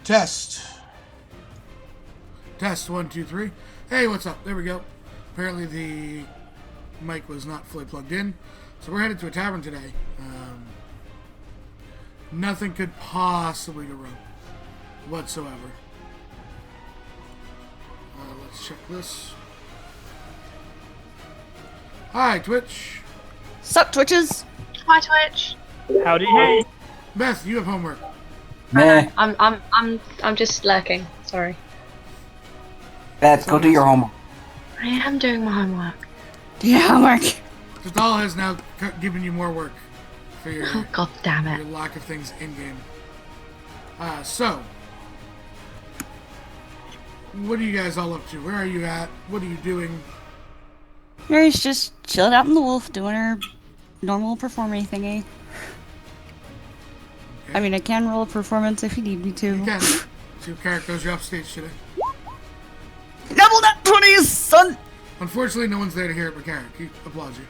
Test. Test 1, 2, 3. Hey, what's up? There we go. Apparently the mic was not fully plugged in. So we're headed to a tavern today. Nothing could possibly go wrong whatsoever. Let's check this. Hi, Twitch. Sup, Twitches? Hi, Twitch. Howdy, hey. Beth, you have homework. Meh. I'm just lurking. Sorry. Beth, go do your homework. I am doing my homework. Yeah, homework. The doll has now given you more work for your, Oh, God damn your it. lack of things in game. So, what are you guys all up to? Where are you at? What are you doing? Mary's just chilling out in the wolf, doing her normal performing thingy. Okay. I mean, I can roll a performance if you need me to. You can. See what characters you're upstage today. Double that 20s, son! Unfortunately, no one's there to hear it but Carrick. He applauds you.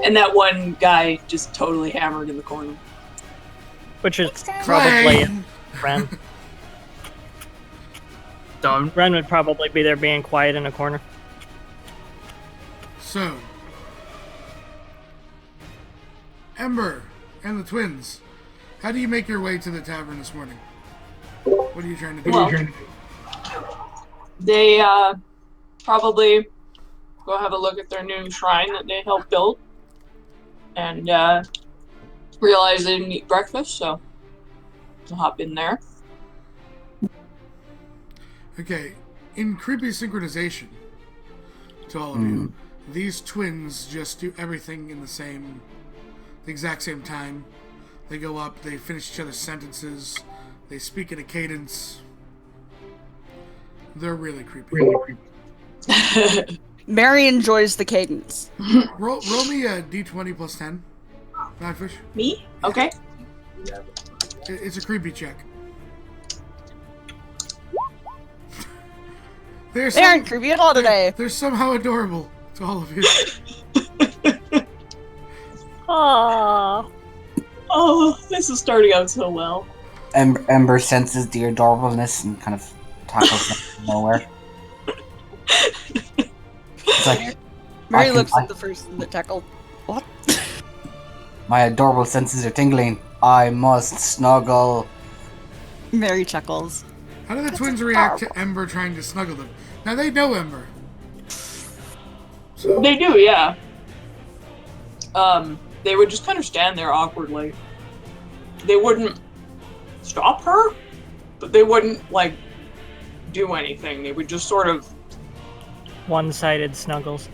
And that one guy just totally hammered in the corner. Which is Clang. probably Ren. Don't. Ren would probably be there being quiet in a corner. So, Ember and the twins, how do you make your way to the tavern this morning? What are you trying to do? Well, they probably go have a look at their new shrine that they helped build. And realize they didn't eat breakfast, so I'll hop in there. Okay, in creepy synchronization to all of you, these twins just do everything in the exact same time. They go up, they finish each other's sentences, they speak in a cadence. They're really creepy. Mary enjoys the cadence. Roll me a d20 plus 10. Knifish. Me? Okay. It's a creepy check. They aren't creepy at all today. They're somehow adorable to all of you. Aww. Oh, this is starting out so well. Ember senses the adorableness and kind of tackles them from nowhere. It's like, Mary I looks can- at the person that tackled. What? my adorable senses are tingling. I must snuggle. Mary chuckles. How do the twins react to Ember trying to snuggle them? Now they know Ember. So, They do, yeah. They would just kind of stand there awkwardly. They wouldn't stop her, but they wouldn't, like, do anything. They would just sort of... One-sided snuggles.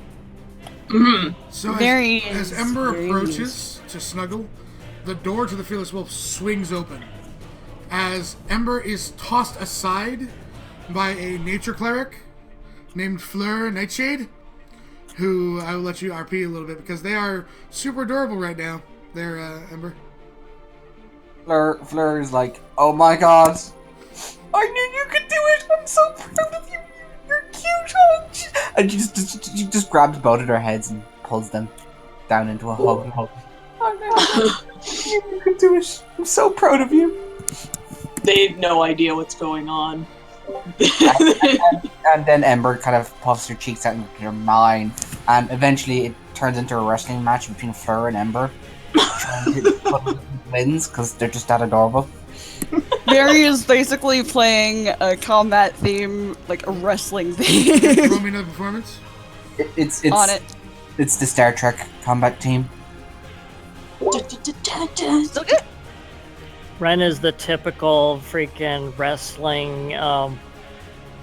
so Mary as is Ember very approaches to snuggle, the door to the Fearless Wolf swings open. As Ember is tossed aside by a nature cleric named Fleur Nightshade, who I will let you RP a little bit because they are super adorable right now. They're Ember. Fleur is like, oh my god. I knew you could do it. I'm so proud of you. You're cute. And she just grabs both of their heads and pulls them down into a hug. Oh no. You could do it. I'm so proud of you. They have no idea what's going on. And then Ember kind of puffs her cheeks out into her mind, and eventually it turns into a wrestling match between Fleur and Ember. Wins because they're just that adorable. Mary is basically playing a combat theme, like a wrestling theme. Roll me another performance. It's On it. It's the Star Trek combat team. Still good? Ren is the typical freaking wrestling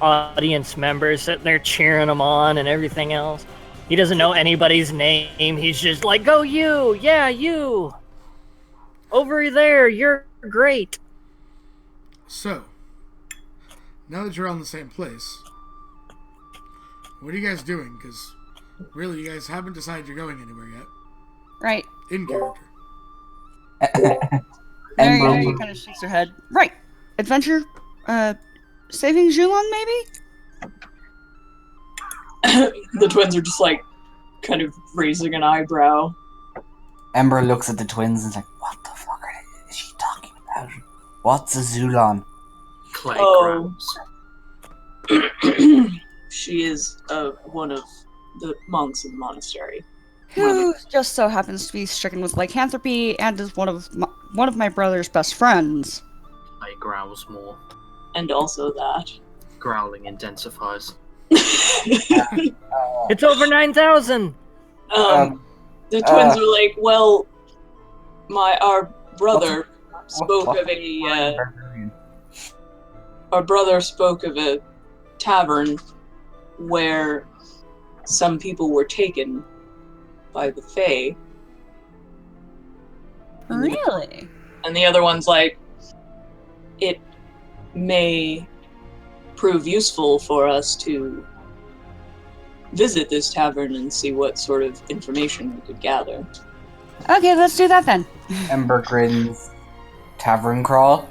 audience member sitting there cheering him on and everything else. He doesn't know anybody's name. He's just like, go you! Yeah, you! Over there, you're great! So, now that you're all in the same place, what are you guys doing? Because really, you guys haven't decided you're going anywhere yet. Right. In character. Mary Ember, kind of shakes her head. Right. Adventure, saving Julon, maybe? The twins are just like kind of raising an eyebrow. Ember looks at the twins and is like, what the fuck is she talking about? What's a Zulon? Clay Oh. growls. She is one of the monks in the monastery. Who just so happens to be stricken with lycanthropy and is one of my brother's best friends. Clay growls more. And also that. Growling intensifies. It's over 9,000. The twins were like, well, our brother spoke of a tavern where some people were taken by the Fae. Really? And the other one's like, it may prove useful for us to visit this tavern and see what sort of information we could gather. Okay, let's do that then. Ember grins. Tavern crawl.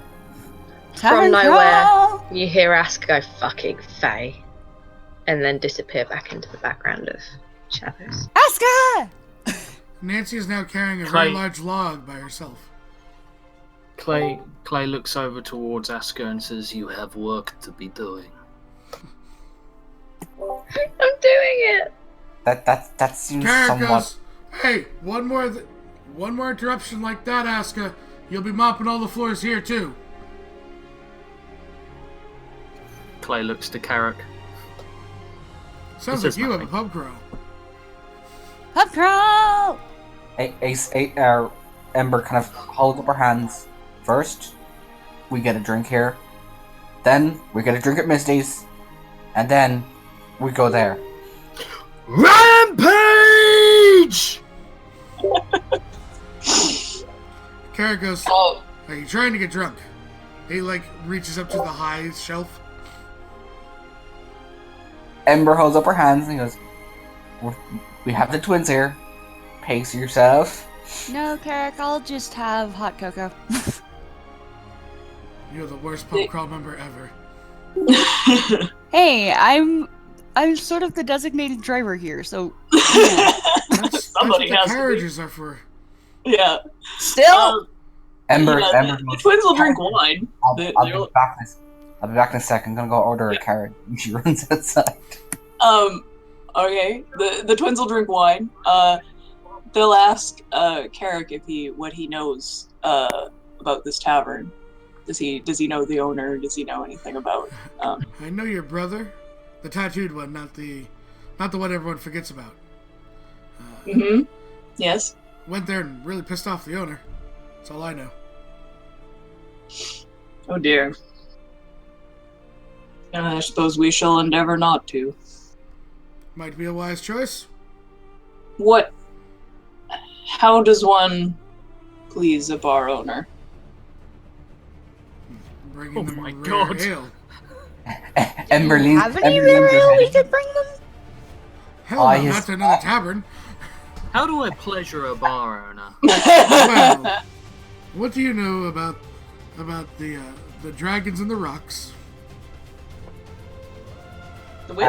Tavern From nowhere, crawl! you hear Ask go fucking Faye, and then disappear back into the background of shadows. Aska! Nancy is now carrying a very Clay. large log by herself. Clay looks over towards Aska and says, "You have work to be doing." I'm doing it! That seems Carrot somewhat. goes, hey, one more interruption like that, Aska. You'll be mopping all the floors here too. Clay looks to Carrick. Sounds He like says you have a nothing. pub crawl. Pub crawl! Ember kind of holds up her hands. First, we get a drink here. Then, we get a drink at Misty's. And then, we go there. Rampage! Carrot goes, Oh, are you trying to get drunk? He, reaches up to the high shelf. Ember holds up her hands and he goes, we have the twins here. Pace yourself. No, Carrick, I'll just have hot cocoa. You're the worst pub crawl member ever. Hey, I'm sort of the designated driver here, so That's Somebody what has the to be. carriages are for. yeah. still. Ember, Yeah, Ember the goes, twins will drink wine. I'll They- be they'll- back I'll be back in a second. I'm gonna go order a carrot. And she runs outside. Okay. The twins will drink wine. They'll ask Carrick what he knows about this tavern. Does he know the owner? Does he know anything about? I know your brother, the tattooed one, not the one everyone forgets about. Mm-hmm. Yes. Went there and really pissed off the owner. That's all I know. Oh dear. I suppose we shall endeavor not to. Might be a wise choice. What? How does one please a bar owner? Bringing Oh them my rare God. ale. Ember leans. Have any Ember leans rare her ale we head. could bring them? Hell Oh, no, yes. not to another tavern. How do I pleasure a bar owner? Well, what do you know about the dragons and the rocks? The witch?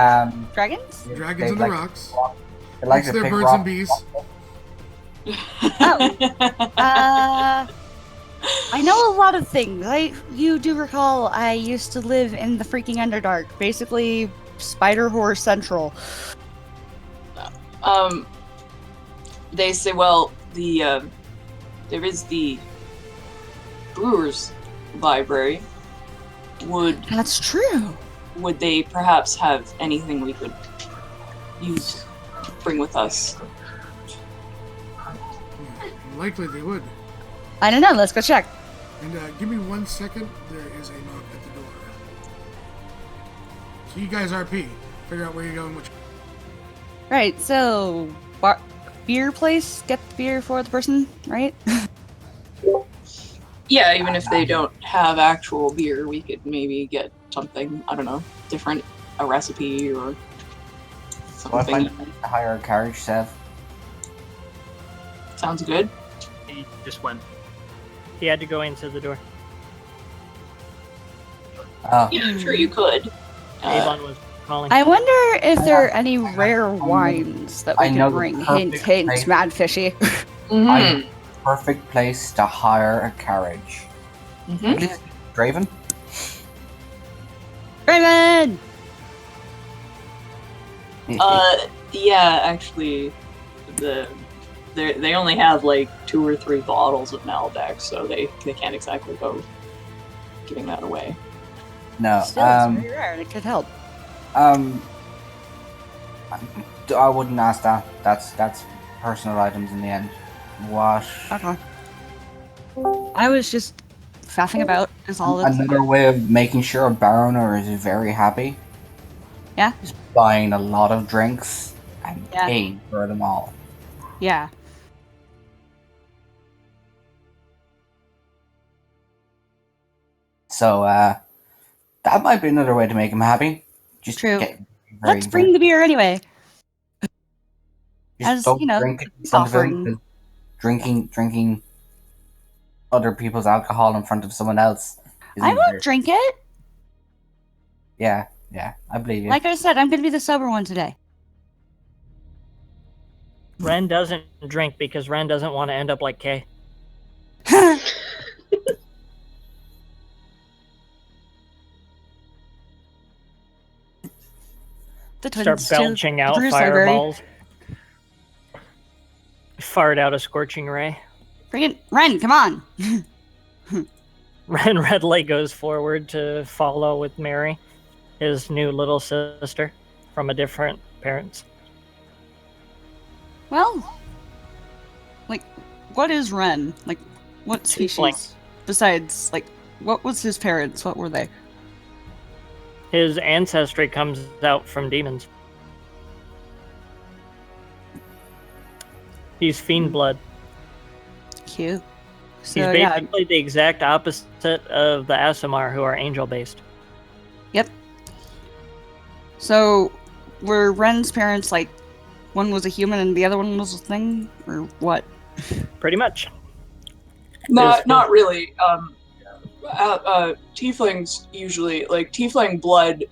Dragons? Dragons They and the like- rocks. They like It's to their pick birds rock- and bees. I know a lot of things. You do recall I used to live in the freaking Underdark, basically Spider Horror Central. They say, well, there is the Brewer's Library. That's true. Would they perhaps have anything we could bring with us? Likely they would. I don't know. Let's go check. And give me 1 second. There is a knock at the door. So you guys RP. Figure out where you're going. Which. Right. So, beer place. Get the beer for the person, right? Yeah, even if they don't have actual beer, we could maybe get something, I don't know, different, a recipe or Well, I something. find to hire a carriage, Sev. Sounds good. He just went. He had to go into the door. Oh, Yeah, I'm sure you could. Avon was calling. I wonder if there are any rare wines that we I know could the bring. Hint, perfect hint. place. Mad fishy. Mhm. perfect place to hire a carriage. Mhm. At least Draven? Raven! Yeah, actually, they only have like 2 or 3 bottles of Malbec, so they can't exactly go giving that away. No. Still, it's very rare and it could help. I wouldn't ask that. That's personal items in the end. What? Okay. I was just faffing about, is all it's Another way of making sure a baroner is very happy Yeah? is buying a lot of drinks and Yeah. paying for them all. Yeah. So, that might be another way to make him happy. Just True. get Let's bring the beer anyway. Just as, don't you know, drink it in peace front of him, offering. 'cause drinking other people's alcohol in front of someone else. I won't drink it. Yeah, I believe you. Like I said, I'm going to be the sober one today. Ren doesn't drink because Ren doesn't want to end up like Kay. The Start twins to belching out Bruce Library. fireballs. Fart out a scorching ray. Bring it. Ren, come on. Ren Redley goes forward to follow with Mary, his new little sister from a different parents. Well, like, what is Ren? Like, what species? Tiefling. Besides, like, what was his parents? What were they? His ancestry comes out from demons. He's fiend blood. Cute. So, He's yeah. basically the exact opposite of the Asimar, who are angel-based. Yep. So, were Ren's parents, like, one was a human and the other one was a thing? Or what? Pretty much. Not really. Tieflings usually, like, tiefling blood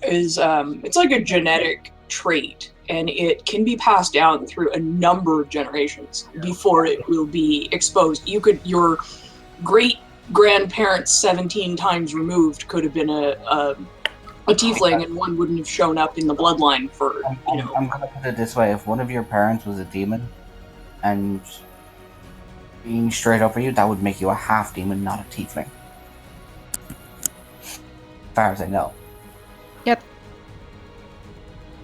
is it's like a genetic trait, and it can be passed down through a number of generations before it will be exposed. Your great grandparents 17 times removed could have been a tiefling, and one wouldn't have shown up in the bloodline for, you know. I'm gonna put it this way: if one of your parents was a demon, and being straight up for you, that would make you a half demon, not a tiefling. As far as I know. Yep.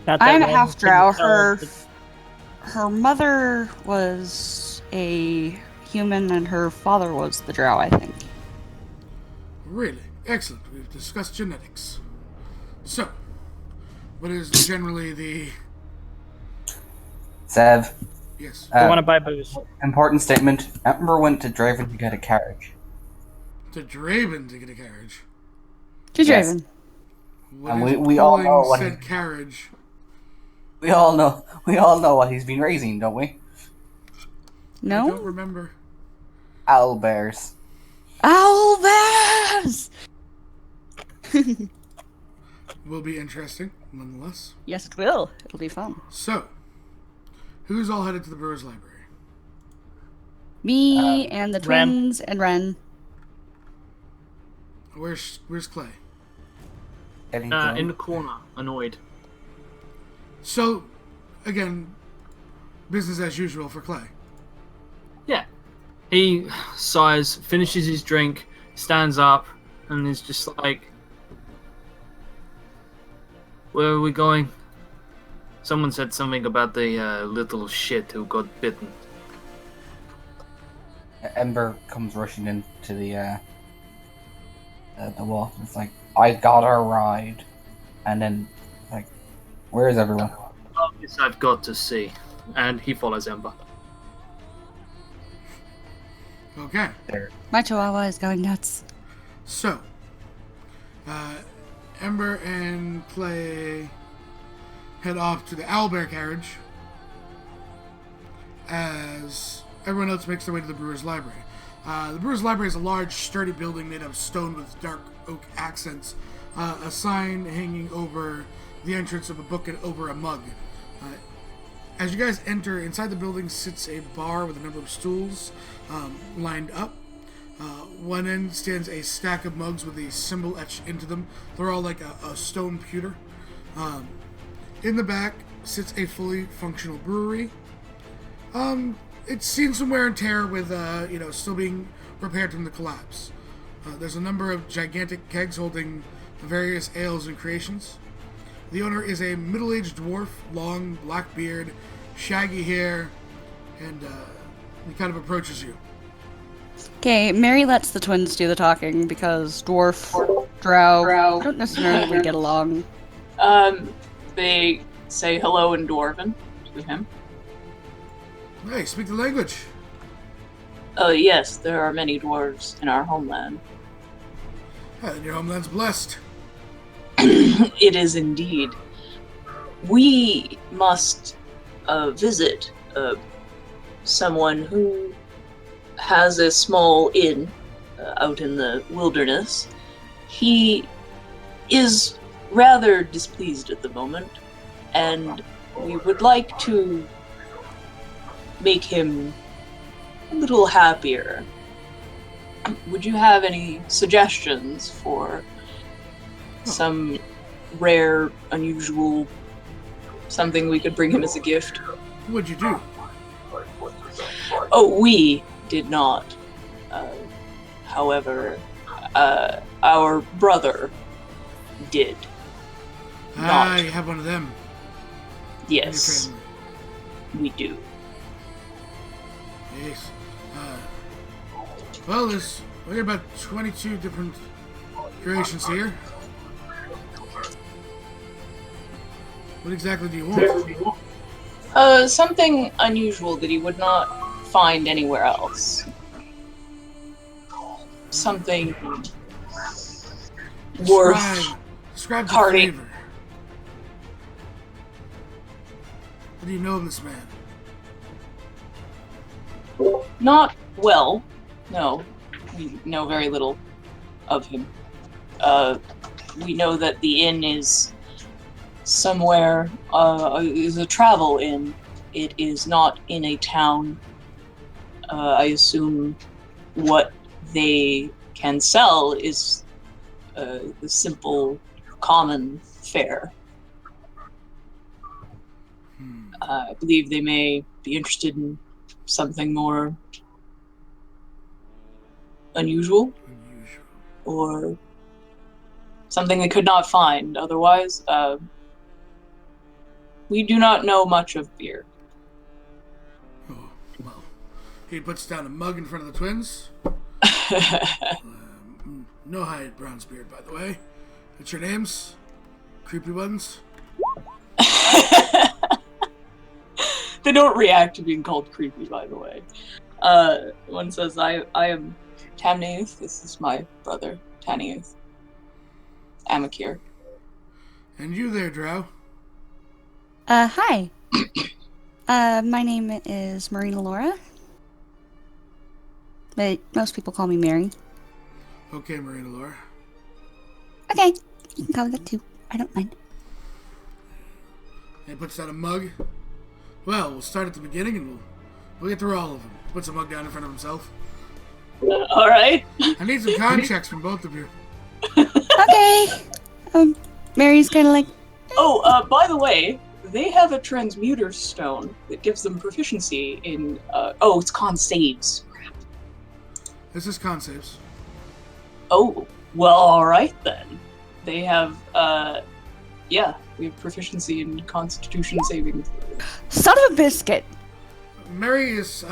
Not that I'm a Ren half can drow. tell Her mother was a human and her father was the drow, I think. Really? Excellent. We've discussed genetics. So, what is generally the... Sev. Yes. You want to buy booze. Important statement. Ember went to Draven to get a carriage. To Draven to get a carriage. To Yes. Draven. What And is we all pulling know what said carriage? We all know what he's been raising, don't we? I No? don't remember. Owl bears. Owlbears! Will be interesting, nonetheless. Yes, it will. It'll be fun. So, who's all headed to the Brewers Library? Me and the Ren. twins and Ren. Where's Clay? Getting In drunk. the corner, annoyed. So, again, business as usual for Clay. Yeah. He sighs, finishes his drink, stands up, and is just like, "Where are we going?" Someone said something about the little shit who got bitten. Ember comes rushing into the wall. It's like, I got a ride. And then, like, where is everyone? Oh, this I've got to see. And he follows Ember. Okay. My chihuahua is going nuts. So, Ember and Clay head off to the owlbear carriage as everyone else makes their way to the Brewer's Library. The Brewer's Library is a large, sturdy building made of stone with dark oak accents. A sign hanging over the entrance of a book and over a mug. As you guys enter, inside the building sits a bar with a number of stools lined up. One end stands a stack of mugs with a symbol etched into them. They're all like a stone pewter. In the back sits a fully functional brewery. It's seen some wear and tear with, still being repaired from the collapse. There's a number of gigantic kegs holding the various ales and creations. The owner is a middle-aged dwarf, long black beard, shaggy hair, and he kind of approaches you. Okay, Mary lets the twins do the talking because dwarf, drow don't necessarily get along. They say hello in Dwarven to him. Hey, speak the language. Yes, there are many dwarves in our homeland. And your homeland's blessed. It is indeed. We must visit someone who has a small inn out in the wilderness. He is rather displeased at the moment, and we would like to make him a little happier. Would you have any suggestions for some rare, unusual, something we could bring him as a gift? What'd you do? Oh, we did not. However, our brother did. Not. You have one of them. In your Yes, family. we do. Yes. Well, we got about 22 different creations here. What exactly do you want? Something unusual that he would not find anywhere else. Something worth Describe the parting. flavor. What do you know of this man? Not well. No, we know very little of him. We know that the inn is somewhere, is a travel inn. It is not in a town. I assume what they can sell is the simple, common fare. I believe they may be interested in something more unusual, or something they could not find otherwise. We do not know much of beer. Oh, well. He puts down a mug in front of the twins. No hide, Brownsbeard, by the way. What's your names? Creepy ones? They don't react to being called creepy, by the way. One says, I am Tamnaeth. This is my brother, Tanaeth. Amakir. And you there, Drow? Hi. My name is Marina Laura. But most people call me Mary. Okay, Marina Laura. Okay, you can call me that too. I don't mind. And he puts down a mug. Well, we'll start at the beginning and we'll get through all of them. He puts a mug down in front of himself. All right. I need some con checks from both of you. Okay. Mary's kind of like, Oh, by the way, they have a transmuter stone that gives them proficiency in, it's con saves. This is con saves. Oh, well, alright then. They have, we have proficiency in constitution saving. son of a biscuit. Mary is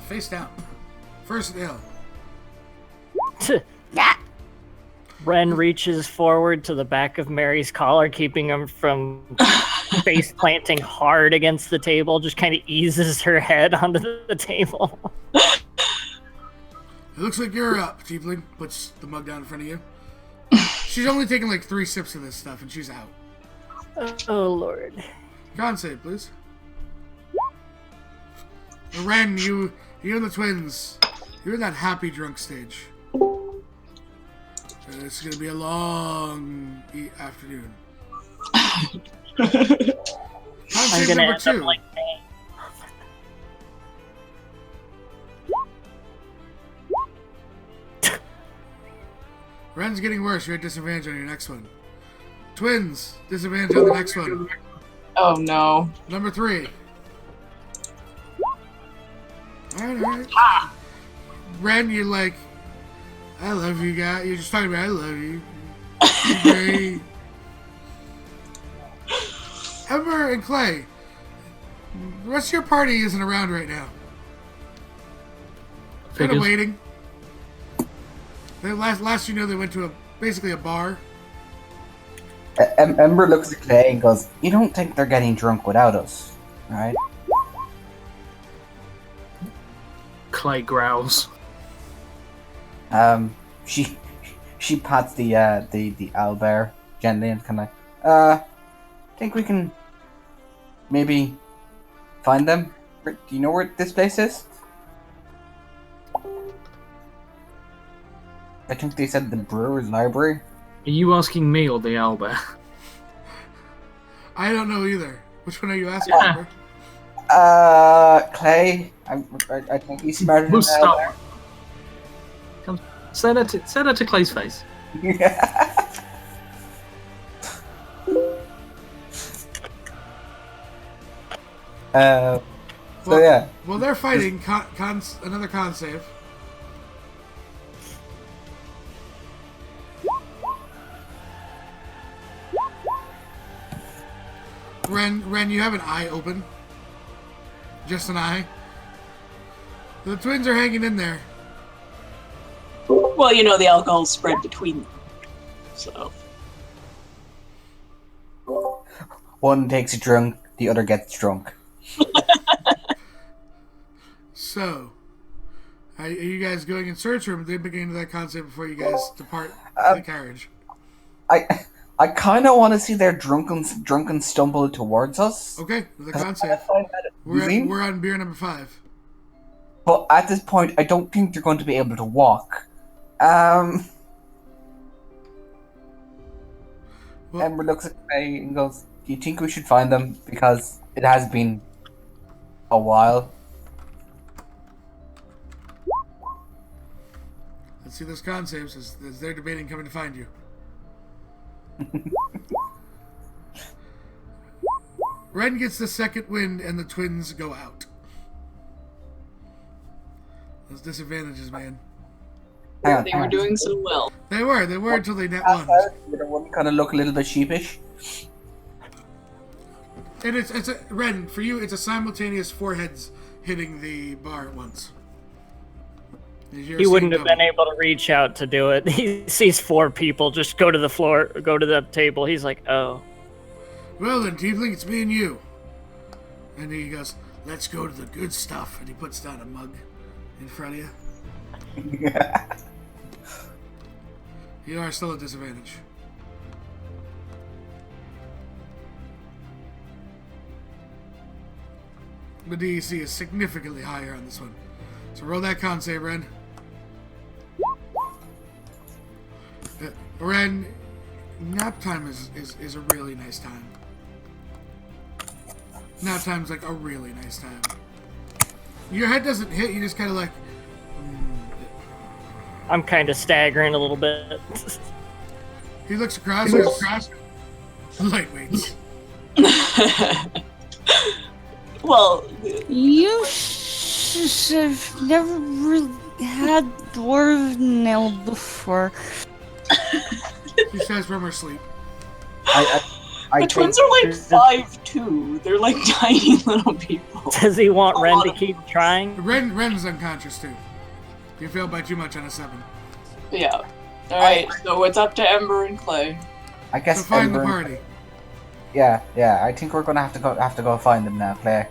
face down. First ill. Yeah. Ren reaches forward to the back of Mary's collar, keeping him from face planting hard against the table, just kind of eases her head onto the table. It looks like you're up, Tiefling. Puts the mug down in front of you. She's only taken like 3 sips of this stuff and she's out. Oh, Lord. Con save, please. Ren, you and the twins, you're in that happy drunk stage. It's gonna be a long afternoon. Con I'm save gonna number end 2. up like Ren's getting worse. You're at disadvantage on your next one. Twins, disadvantage on the next one. Oh no. Number 3. Alright. Ren, you're like, I love you guys. You're just talking about I love you. You're great. Ember and Clay, the rest of your party isn't around right now. Kind of Figures. waiting. They last you know, they went to basically a bar. Ember looks at Clay and goes, "You don't think they're getting drunk without us, right?" Clay growls. She pats the owlbear gently and kind of think we can maybe find them. Do you know where this place is? I think they said the brewer's library. Are you asking me or the owlbear? I don't know either. Which one are you asking? Yeah. Ember? Clay. I think he's smarter than We'll the stop. Come, say that to Clay's face. owlbear. So Well, yeah. Well, they're fighting. Another con save. Ren, you have an eye open. Just an eye. The twins are hanging in there. Well, you know, the alcohol spread between them. So. One takes a drunk, the other gets drunk. So, are you guys going in search, or are they beginning to that concept before you guys depart the carriage? I kind of want to see their drunken stumble towards us. Okay, the concept. We're We're on beer number 5. But at this point, I don't think they're going to be able to walk. Well- Ember looks at me and goes, "Do you think we should find them? Because it has been a while." Let's see those con saves as they're debating coming to find you. Ren gets the second wind and the twins go out. Those disadvantages, man. Hang on, They hang were on. doing so well. They were until they net Outside, one. the one kind of look a little bit sheepish. And it's a Ren, for you it's a simultaneous 4 heads hitting the bar at once. He wouldn't have been able to reach out to do it. He sees 4 people just go to the floor, go to the table. He's like, oh. Well then, Tiefling, it's me and you. And he goes, let's go to the good stuff. And he puts down a mug in front of you. You are still at disadvantage. The DEC is significantly higher on this one. So roll that con save, Ren. Ren, nap time is a really nice time. Nap time's like a really nice time. Your head doesn't hit, you just kind of like... I'm kind of staggering a little bit. He looks across and goes, lightweights. Well, You have never really had dwarven nail before. She says from her sleep. I the twins are like 5'2". They're like tiny little people. Does he want Ren to keep trying? Ren's unconscious too. You failed by too much on a 7. Yeah. Alright, so it's up to Ember and Clay. I guess So find the Ember- party. Yeah. I think we're gonna have to go find them now, Claire.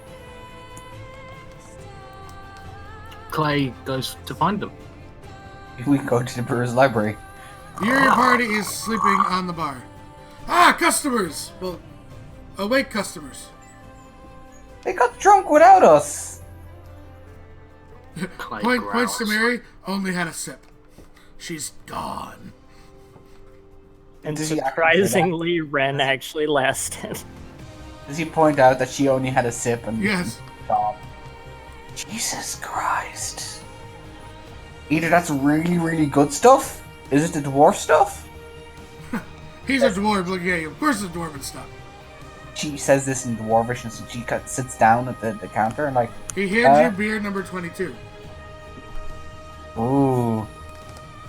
Clay goes to find them. We can go to the brewer's library. Your party is sleeping on the bar. Ah, customers! Well, awake customers. They got drunk without us. Clay Points to growls. Mary, only had a sip. She's gone. And Does he actually say that? surprisingly, Ren actually lasted. Does he point out that she only had a sip and Yes. stop? Jesus Christ. Either that's really, really good stuff, Is it the dwarf stuff? He's a dwarf looking at you. Of course it's dwarven stuff. She says this in dwarvish, and so she sits down at the counter and like, He hands you beer number 22. ooh.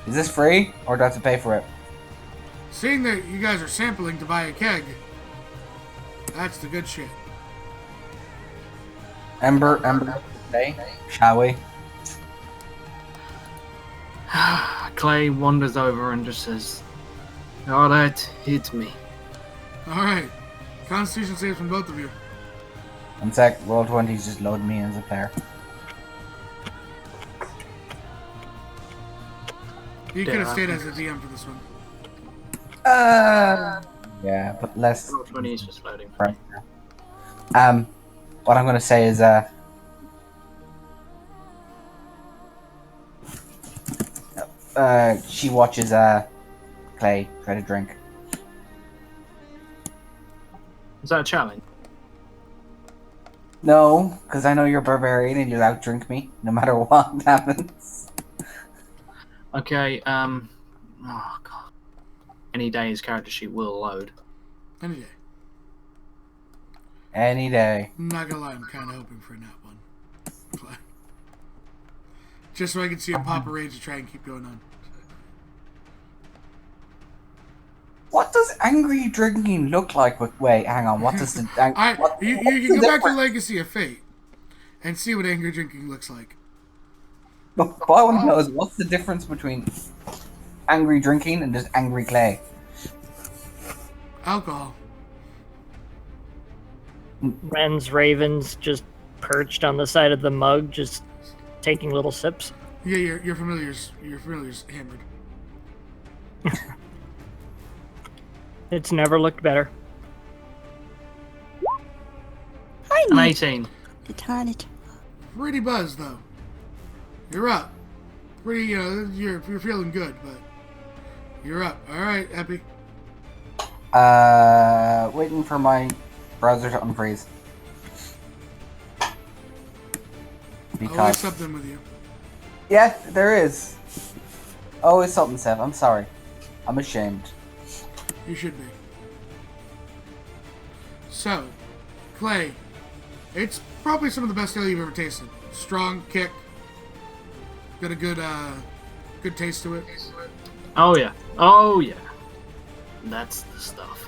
Is this free, or do I have to pay for it? Seeing that you guys are sampling to buy a keg, that's the good shit. Ember, stay, shall we? Clay wanders over and just says, "Alright, hit me." Alright. Constitution saves from both of you. One sec, roll 20's just load me in as a player. You could have stayed as a DM for this one. Yeah, but less. Roll 20 is just loading. What I'm gonna say is, she watches, Clay try to drink. Is that a challenge? No, because I know you're a barbarian and you'll outdrink me, no matter what happens. Okay, oh god. Any day his character sheet will load. Any day. Any day. I'm not gonna lie, I'm kind of hoping for a nat one. Just so I can see him pop a rage to try and keep going on. What does angry drinking look like? Wait, hang on. What does the... You can go back to Legacy of Fate and see what angry drinking looks like. What I want to know is what's the difference between angry drinking and just angry Clay? Alcohol. Ren's ravens just perched on the side of the mug, just taking little sips. Yeah, your familiar's hammered. It's never looked better. An 18. The tonic. Pretty buzzed though. You're up. Pretty, you're feeling good, but you're up. All right, Epi. Waiting for my browser to unfreeze. Always Because something with you. yeah, there is. Always something, Seth. I'm sorry. I'm ashamed. You should be. So, Clay, it's probably some of the best ale you've ever tasted. Strong kick. Got a good taste to it. Oh yeah. Oh yeah. That's the stuff.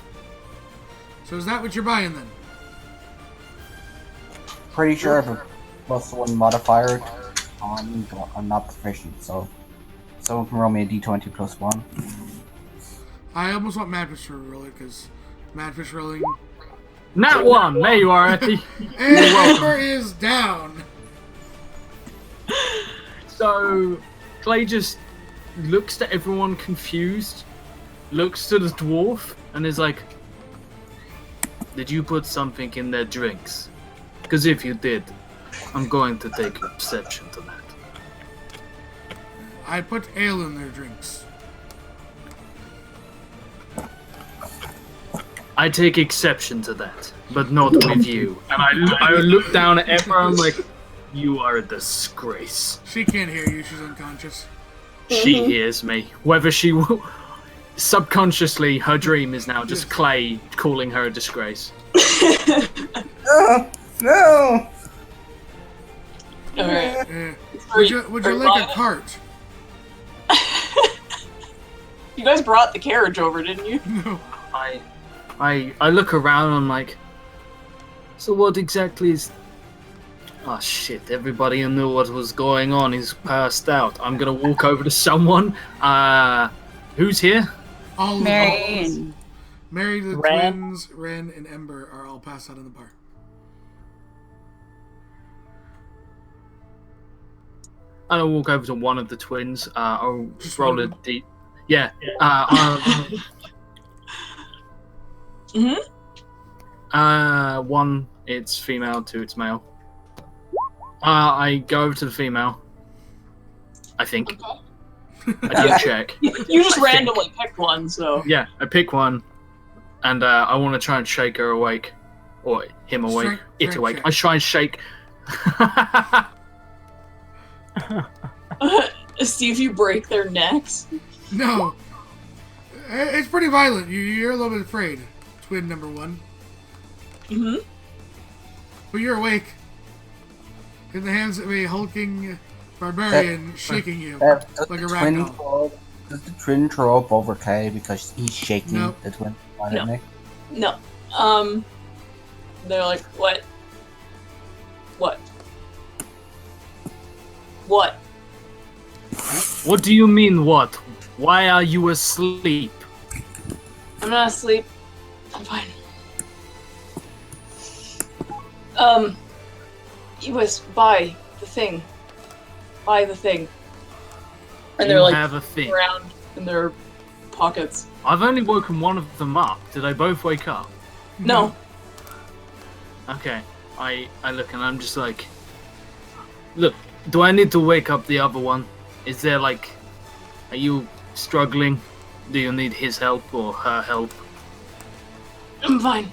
So is that what you're buying then? Pretty sure I have a +1 modifier on, but I'm not proficient, so someone can roll me a d20 +1. I almost want Madfish to roll it because Madfish rolling. Nat 1! There you are, Epi. And Ember is down. So, Clay just looks to everyone confused, looks to the dwarf, and is like, "Did you put something in their drinks? Because if you did, I'm going to take exception to that." I put ale in their drinks. I take exception to that, but not with you. And I look down at Ember, I'm like, "You are a disgrace." She can't hear you. She's unconscious. She hears me. Whether she will... Subconsciously, her dream is now just Clay calling her a disgrace. No! Alright. Would you like a cart? You guys brought the carriage over, didn't you? No. I look around and I'm like, "So what exactly is..." Oh shit, everybody who knew what was going on is passed out. I'm gonna walk over to someone. Who's here? All Marion. Mary, the Ren. twins, Ren, and Ember are all passed out in the bar. I'm gonna walk over to one of the twins. I'll Just roll one a of them? d. Yeah. One, it's female. Two, it's male. I go over to the female. I think. Okay. I didn't check. You just randomly picked one, so. Yeah, I pick one, and I want to try and shake her awake, or him awake, Strength awake. check. I try and shake. See if you break their necks. No. It's pretty violent. You're a little bit afraid, twin number one. Mm-hmm. But you're awake. In the hands of a hulking barbarian shaking you Does like a the twin ragdoll. does the twin throw up over Clay because he's shaking No. the twin? No. No. They're like, what? What? What? What do you mean, what? Why are you asleep? I'm not asleep. I'm fine. He was by the thing. By the thing. And they're You like have a thing. around in their pockets. I've only woken one of them up. Did they both wake up? No. Okay. I look and I'm just like, look, do I need to wake up the other one? Is there like, are you struggling? Do you need his help or her help? I'm fine.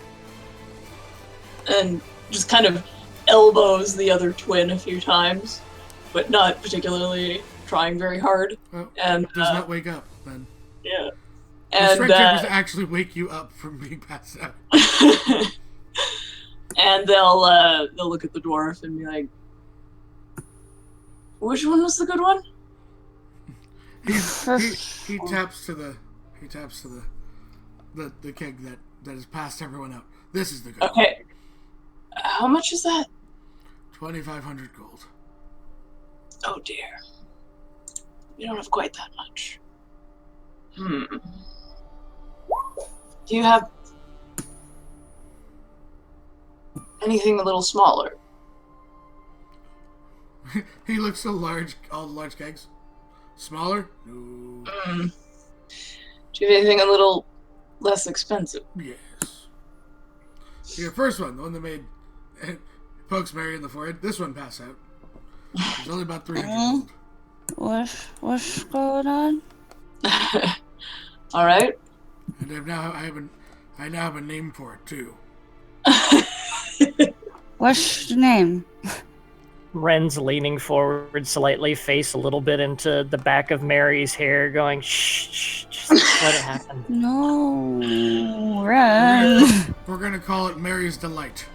And just kind of elbows the other twin a few times, but not particularly trying very hard. Well, And does not wake up then. yeah. The And strength check was to actually wake you up from being passed out. and they'll look at the dwarf and be like, "Which one was the good one?" He taps to the keg that has passed everyone out. This is the good one. Okay. How much is that? 2,500 gold. Oh dear. We don't have quite that much. Do you have anything a little smaller? He looks so large, all the large kegs. Smaller? No. Do you have anything a little less expensive? Yes. Your first one, the one that made pokes Mary in the forehead. This one passed out. It's only about 300 gold. What's going on? All right. And I now have a name for it too. What's the name? Ren's leaning forward slightly, face a little bit into the back of Mary's hair, going, shh, just let it happen. No, Ren. We're gonna call it Mary's Delight.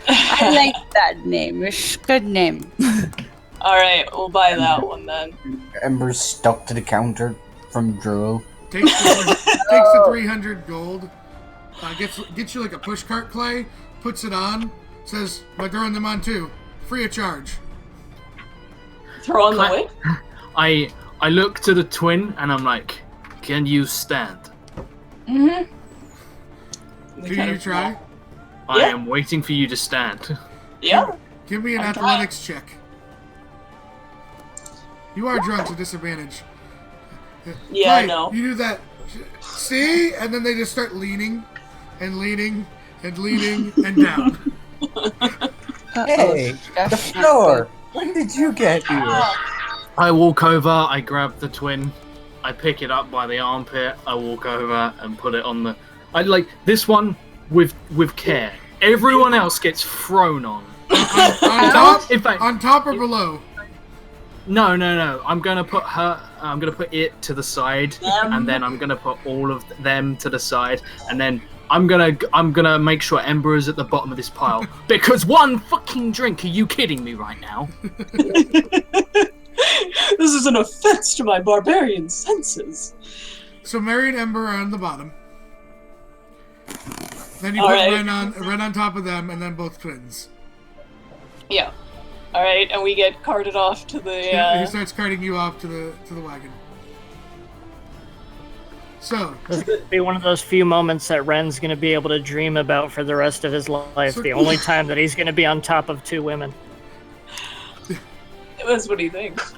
I like that name. It's a good name. All right, we'll buy that one then. Ember's stuck to the counter from Drool. Takes the 300 gold. Gets you like a push cart, Clay. Puts it on. Says, "We're throwing them on too, free of charge." Throw on the whip? I look to the twin and I'm like, can you stand? Mm-hmm. Do you try? I Yeah. am waiting for you to stand. Yeah. Give me an I'm athletics check. You are drunk to disadvantage. Yeah, I Clay, know. You do that. See? And then they just start leaning and leaning and leaning and down. Hey, the floor! When did you get here? I walk over, I grab the twin, I pick it up by the armpit, I walk over and put it on the... I like this one with care. Everyone else gets thrown on. On top? In fact, On top or below? no. I'm gonna put it to the side, and then I'm gonna put all of them to the side, and then I'm gonna make sure Ember is at the bottom of this pile. Because one fucking drink, are you kidding me right now? This is an offense to my barbarian senses. So Mary and Ember are on the bottom. Then you All put right. Ren on top of them, and then both twins. Yeah. All right, and we get carted off to He the. starts carting you off to the wagon. So, This is going to be one of those few moments that Ren's going to be able to dream about for the rest of his life. So- The only time that he's going to be on top of two women. That's what he thinks.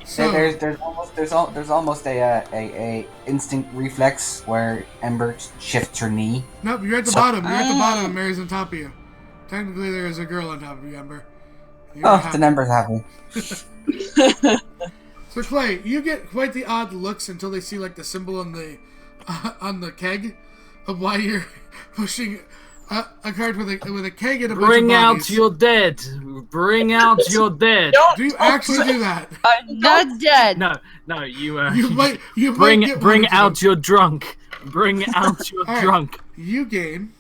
so There's almost a instinct reflex where Ember shifts her knee. nope, you're at the bottom. You're at the bottom. Mary's on top of you. Technically, there is a girl on top of you, Ember. You're Oh, happy. the Ember's happy. So Clay, you get quite the odd looks until they see like the symbol on the keg of why you're pushing a cart with a keg and a bunch Bring of out bodies. your dead. Bring out your dead. Don't Do you actually do that? I'm not dead. No, you You might bring get one bring of them. out your drunk. Bring out your All right. drunk. You gain.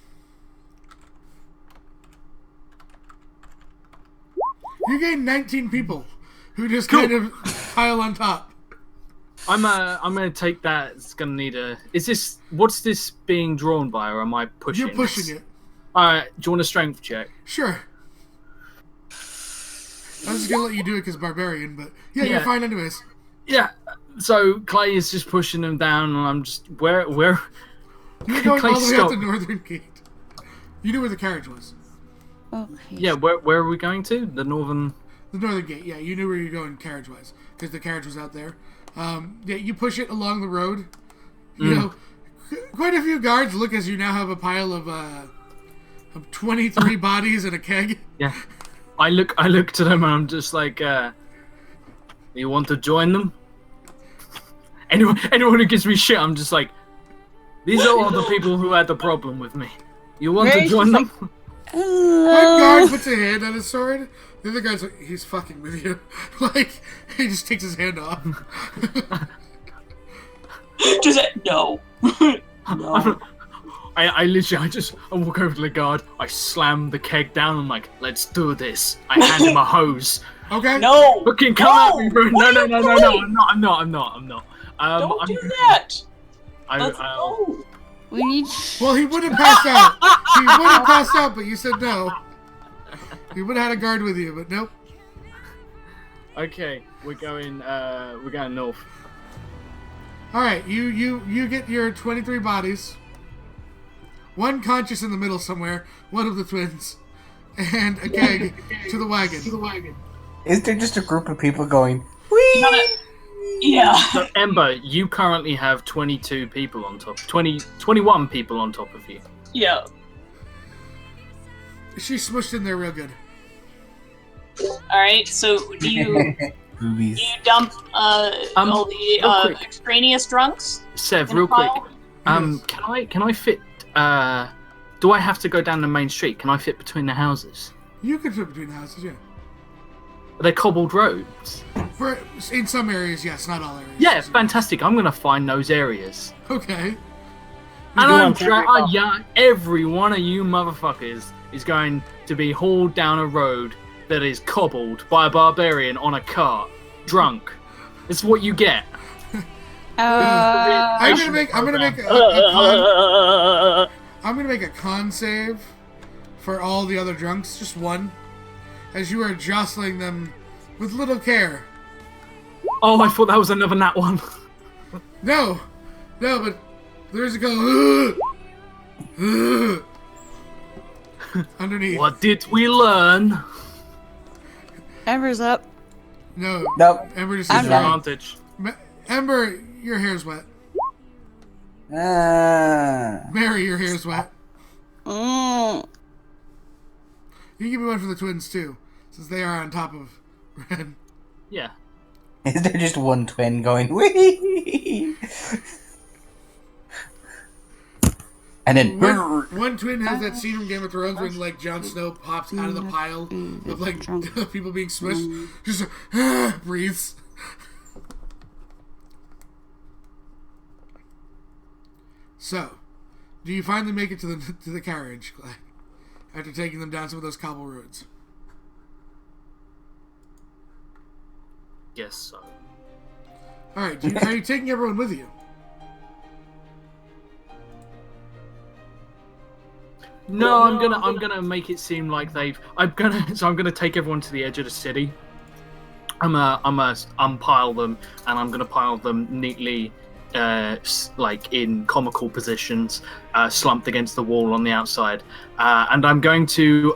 You gain 19 people who just Cool. kind of pile on top. I'm gonna take that. It's gonna need a. Is this what's this being drawn by, or am I pushing? You're pushing it. All right. Do you want a strength check? Sure. I was just gonna let you do it because barbarian, but yeah, you're Yeah. fine anyways. Yeah. So Clay is just pushing them down, and I'm just where. You're going Clay, all the way stop. up the northern gate. You knew where the carriage was. Okay. Yeah. Where are we going to? The northern. The northern gate, yeah, you knew where you're going carriage-wise, because the carriage was out there. Yeah, you push it along the road. You know, quite a few guards look as you now have a pile of 23 bodies and a keg. Yeah. I look to them, and I'm just like, you want to join them? Anyone who gives me shit, I'm just like, these are all the people who had the problem with me. You want to Grace join is them? One guard puts a hand on his sword. The other guy's like, he's fucking with you. Like, he just takes his hand off. Just no. No. I literally, I walk over to the guard, I slam the keg down, I'm like, let's do this. I hand him a hose. Okay? No. Fucking come at me, bro. No, I'm not. Don't I'm do that. I, Let's go. We need. Well, he would have passed out. He would have passed out, but you said no. He would have had a guard with you, but nope. okay, we're going north. Alright, you get your 23 bodies. One conscious in the middle somewhere, one of the twins, and a keg to the wagon. Is there just a group of people going? Yeah. So Ember, you currently have 22 people on top. 21 people on top of you. Yeah. She's smushed in there real good. All right. So do you Boobies. dump all real the quick. extraneous drunks? Sev, in a real quick. pile? Can I fit? Do I have to go down the main street? Can I fit between the houses? You can fit between the houses, yeah. Are they cobbled roads? In some areas, yes, not all areas. Yeah, fantastic. I'm gonna find those areas. Okay. And do one yeah, every one of you motherfuckers is going to be hauled down a road that is cobbled by a barbarian on a cart, drunk. It's what you get. I'm gonna make a con save for all the other drunks, just one, as you are jostling them with little care. Oh, I thought that was another nat one. No, but there's a go underneath. What did we learn? Ember's up. No, Nope. Ember just I'm says, done. Advantage. Ember, your hair's wet. Mary, your hair's wet. Mm. You can give me one for the twins too, since they are on top of Ren. Yeah. Is there just one twin going wee? And then One twin has that scene from Game of Thrones when like Jon Snow pops out of the pile of like people being smushed, just breathes. So, do you finally make it to the carriage, Clay, after taking them down some of those cobble roads? Guess so. All right, are you taking everyone with you? No, I'm gonna make it seem like I'm gonna take everyone to the edge of the city. I'm gonna unpile them, and I'm gonna pile them neatly, like in comical positions, slumped against the wall on the outside. And I'm going to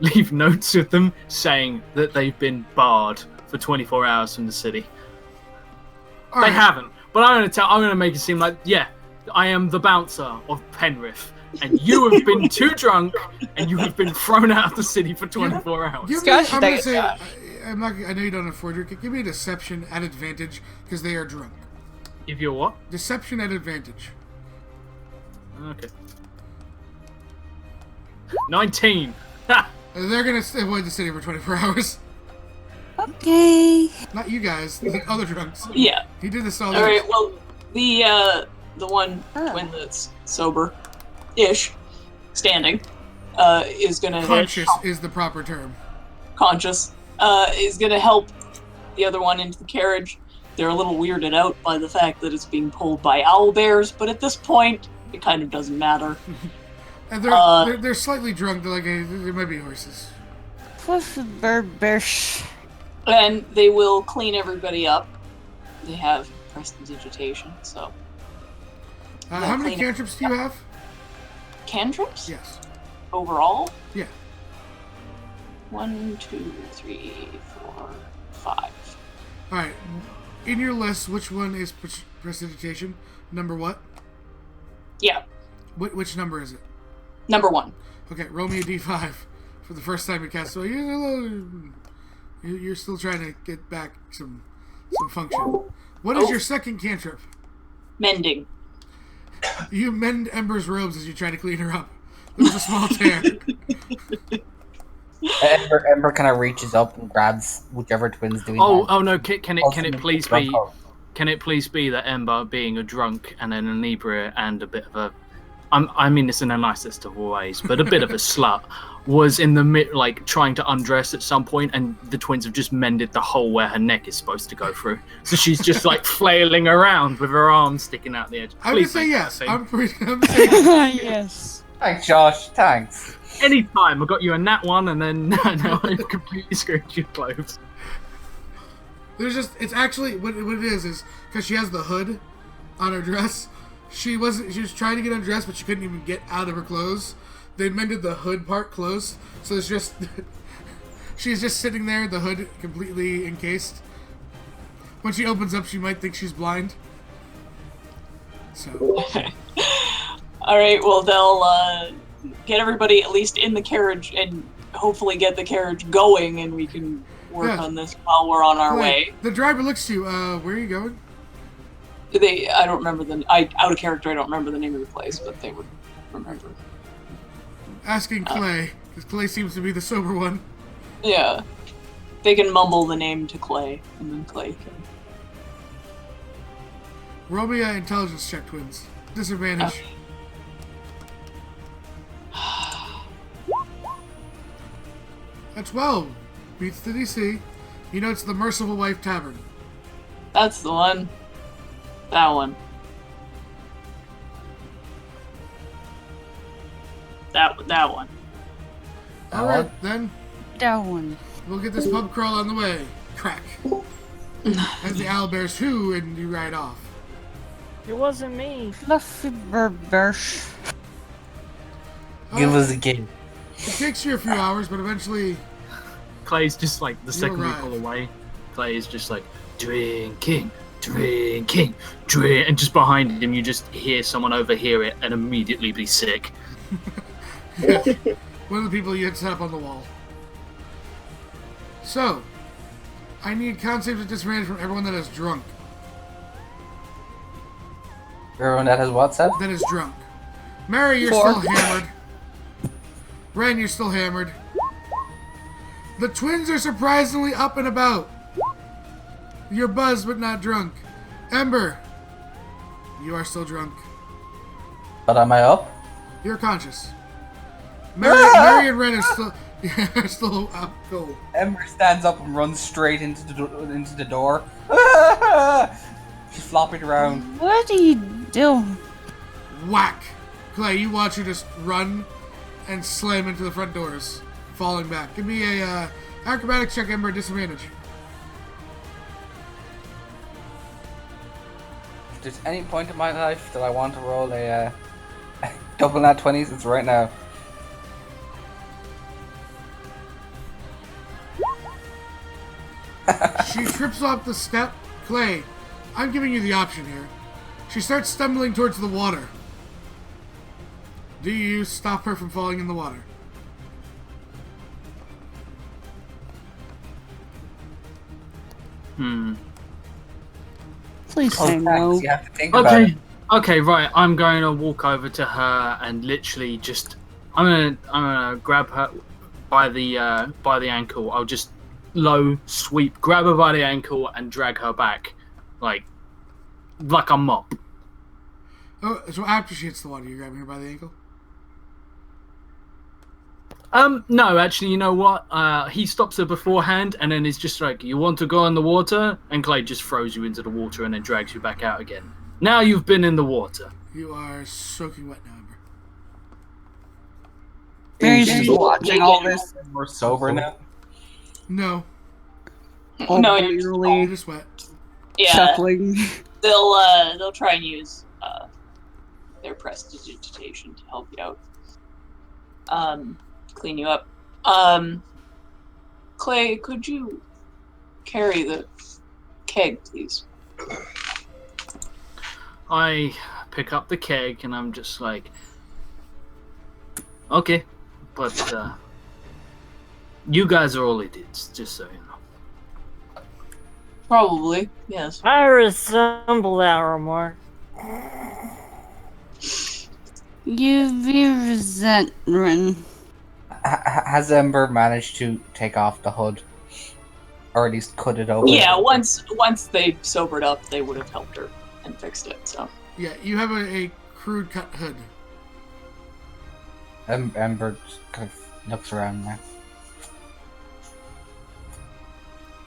leave notes with them saying that they've been barred for 24 hours from the city. All They right. haven't, but I'm gonna make it seem like, yeah, I am the bouncer of Penrith, and you have been too drunk, and you have been thrown out of the city for 24 hours. Give me, Gosh, I'm dang gonna it, say, Josh. I'm not. I know you don't have forgery. Give me a deception at advantage because they are drunk. If you're what? Deception at advantage. Okay. 19. Ha! They're gonna avoid the city for 24 hours. Okay. Not you guys, the other drunks. Yeah. He did this all All right. day. Well, the one twin that's sober-ish, standing, is gonna Conscious is the proper term. conscious, is gonna help the other one into the carriage. They're a little weirded out by the fact that it's being pulled by owl bears, but at this point, it kind of doesn't matter. And they're slightly drunk. They're like they might be horses. And they will clean everybody up. They have prestidigitation, so. How many cantrips do you have? Cantrips? Yes. Overall? Yeah. 1, 2, 3, 4, 5. All right. In your list, which one is prestidigitation? Number what? Yeah, Which number is it? number 1. Okay, roll me a d5 for the first time you cast. So you're still trying to get back some function. What is your second cantrip? Mending. You mend Ember's robes as you try to clean her up. There's a small tear. Ember kind of reaches up and grabs whichever twin's doing Oh, that. oh no! Can it please Drunk be? hole. Can it please be that Ember, being a drunk and an inebriate and a bit of a, I mean this in the nicest of ways, but a bit of a slut, was in the like trying to undress at some point, and the twins have just mended the hole where her neck is supposed to go through. So she's just like flailing around with her arms sticking out the edge. I'm gonna Please say make yes. that I'm thing. saying Yes. Thanks, Josh. Thanks. Anytime I got you a nat one, and then now I've completely screwed your clothes. it's actually what it is because she has the hood on her dress. She was trying to get undressed, but she couldn't even get out of her clothes. They mended the hood part closed, so it's just she's just sitting there, the hood completely encased. When she opens up, she might think she's blind. So Alright, well, they'll get everybody at least in the carriage and hopefully get the carriage going, and we can work on this while we're on our way. The driver looks to you. Where are you going? I don't remember out of character, I don't remember the name of the place, but they would remember. Asking Clay, because Clay seems to be the sober one. Yeah. They can mumble the name to Clay, and then Clay can. Roll me an intelligence check, twins. Disadvantage. Okay. A 12 beats the DC. You know it's the Merciful Wife Tavern. That's the one. That one. That one. Alright, then. That one. We'll get this pub crawl on the way. Crack. As the owlbears hoo and you ride off. It wasn't me. Fluffy burbersh. Give us a game. It takes you a few hours, but eventually Clay's just like the second we arrive. pull away. Clay is just like drinking, drinking, drink, and just behind him you just hear someone overhear it and immediately be sick. Yeah. One of the people you had set up on the wall. So, I need con saves with disadvantage from everyone that is drunk. Everyone that has WhatsApp? That is drunk. Mary, you're 4. still hammered. Ren, you're still hammered. The twins are surprisingly up and about. You're buzzed but not drunk. Ember, you are still drunk. But am I up? You're conscious. Mary and Ren are still up cold. Ember stands up and runs straight into the door. She's flopping around. What are you doing? Whack! Clay, you watch her just run and slam into the front doors, falling back. Give me a acrobatics check, Ember, disadvantage. If there's any point in my life that I want to roll a double nat 20s, it's right now. She trips off the step. Clay, I'm giving you the option here. She starts stumbling towards the water. Do you stop her from falling in the water? Please Oh, say thanks. no. You have to think about Okay, it. Okay, right. I'm going to walk over to her and literally just. I'm gonna grab her by the ankle. I'll just low sweep, grab her by the ankle, and drag her back, like a mop. Oh, so after she hits the water, you're grabbing her by the ankle? No, actually, you know what? He stops her beforehand, and then he's just like, "You want to go in the water?" And Clay just throws you into the water and then drags you back out again. Now you've been in the water. You are soaking wet now, Ember. Mary's She's just watching all this, and we're sober now. No, No, you're literally just wet. yeah, chuckling. they'll try and use their prestidigitation to help you out. Clean you up. Clay, could you carry the keg, please? I pick up the keg and I'm just like, okay, but you guys are all idiots, just so you know. Probably, yes. I resemble that remark. You be resentment. Has Ember managed to take off the hood, or at least cut it open? Yeah, once they sobered up, they would have helped her and fixed it. So Yeah, you have a crude cut hood. Ember just kind of looks around now.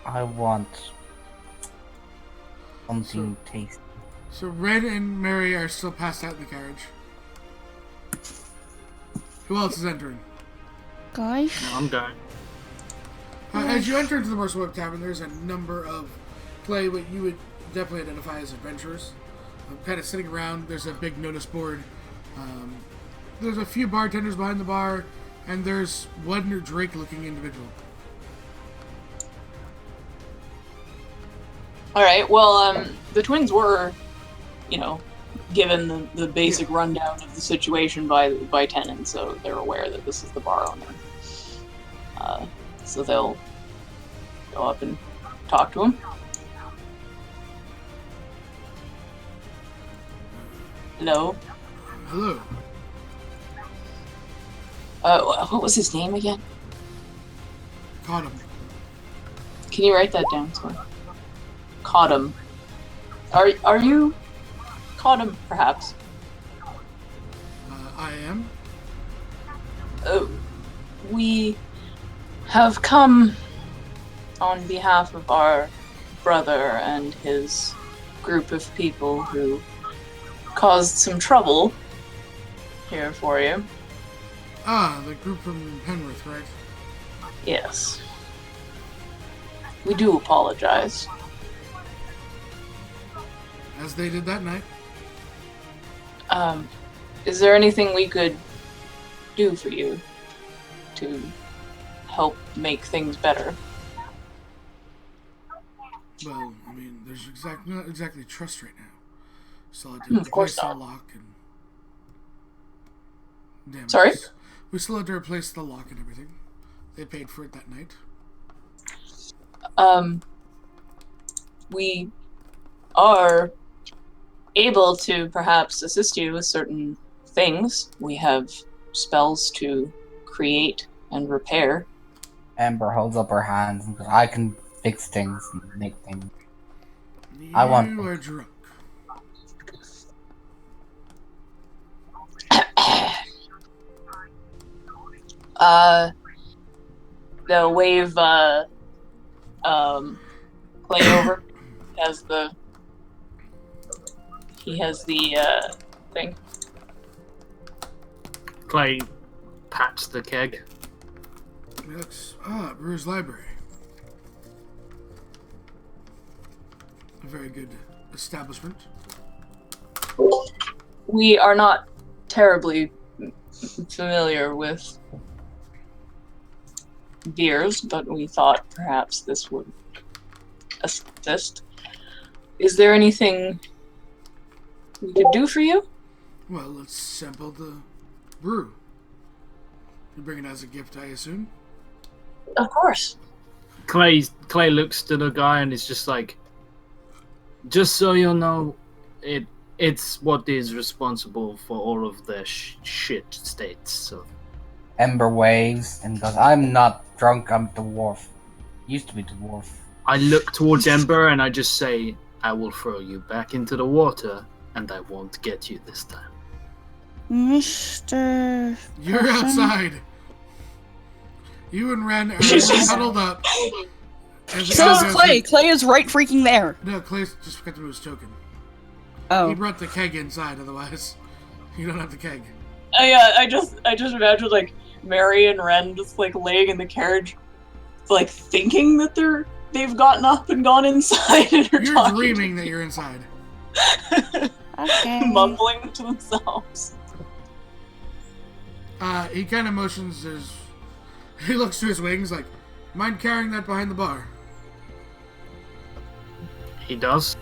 I want something tasty. So Red and Mary are still passed out in the carriage. Who else is entering? Guys, No, I'm going. As you enter into the Morsel Web Tavern, there's a number of what you would definitely identify as adventurers. Kind of sitting around. There's a big notice board. There's a few bartenders behind the bar, and there's one Drake-looking individual. all right. Well, the twins were, given the basic rundown of the situation by Tennant, so they're aware that this is the bar owner. So they'll go up and talk to him. Hello. Hello. What was his name again? Caught him. Can you write that down? Sorry. Caught him. Are you caught him? Perhaps. I am. We have come on behalf of our brother and his group of people who caused some trouble here for you. Ah, the group from Penrith, right? Yes. We do apologize. As they did that night. Is there anything we could do for you to help make things better? Well, I mean, there's not exactly trust right now. Still had Of to course replace the not. lock and... Damn. Sorry? We still had to replace the lock and everything. They paid for it that night. We are able to perhaps assist you with certain things. We have spells to create and repair. Ember holds up her hands and goes, I can fix things and make things. You I want- are drunk. They'll wave Clay over. He has the thing. Clay pats the keg. He looks... Ah, Brewer's Library. A very good establishment. We are not terribly familiar with beers, but we thought perhaps this would assist. Is there anything we could do for you? Well, let's sample the brew. You bring it as a gift, I assume? Of course. Clay looks to the guy and is just like, just so you know, it It's what is responsible for all of the shit states. So Ember waves and goes, I'm not drunk, I'm dwarf. Used to be dwarf. I look towards Ember and I just say, I will throw you back into the water, and I won't get you this time. Mr. You're Person? outside. You and Ren are huddled up. As the So is Albios- Clay. Clay is right freaking there. No, Clay just forgot to move his token. He Oh. brought the keg inside, otherwise you don't have the keg. I just imagine like Mary and Ren just like laying in the carriage, like thinking that they've gotten up and gone inside and are You're talking, dreaming that you're inside. Okay. mumbling to themselves. He kind of motions his... He looks to his wings like, mind carrying that behind the bar? He does.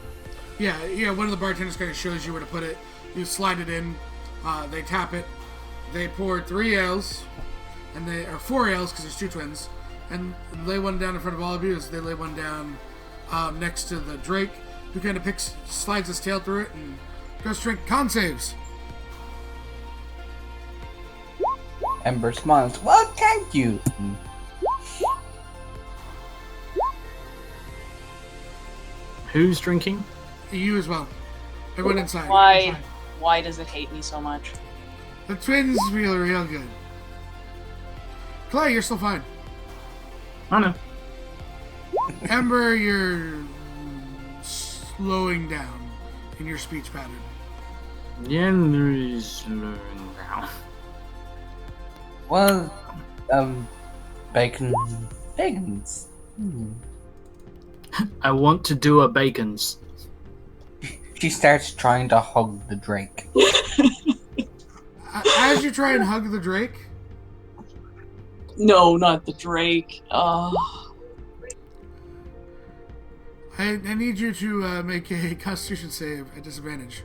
Yeah, one of the bartenders kind of shows you where to put it. You slide it in, they tap it, they pour 3 ales, or 4 ales because there's 2 twins, and lay one down in front of all of you as they lay one down next to the Drake, who kind of slides his tail through it and goes to drink con saves. Ember smiles. Well, thank you. Who's drinking? You as well. Everyone inside. Why does it hate me so much? The twins feel real good. Clay, you're still fine. I know. Ember, you're slowing down in your speech pattern. Yenri is slowing down. Well, bacons. I want to do a bacons. She starts trying to hug the Drake. As you try and hug the Drake, No, not the Drake. I need you to make a Constitution save at disadvantage.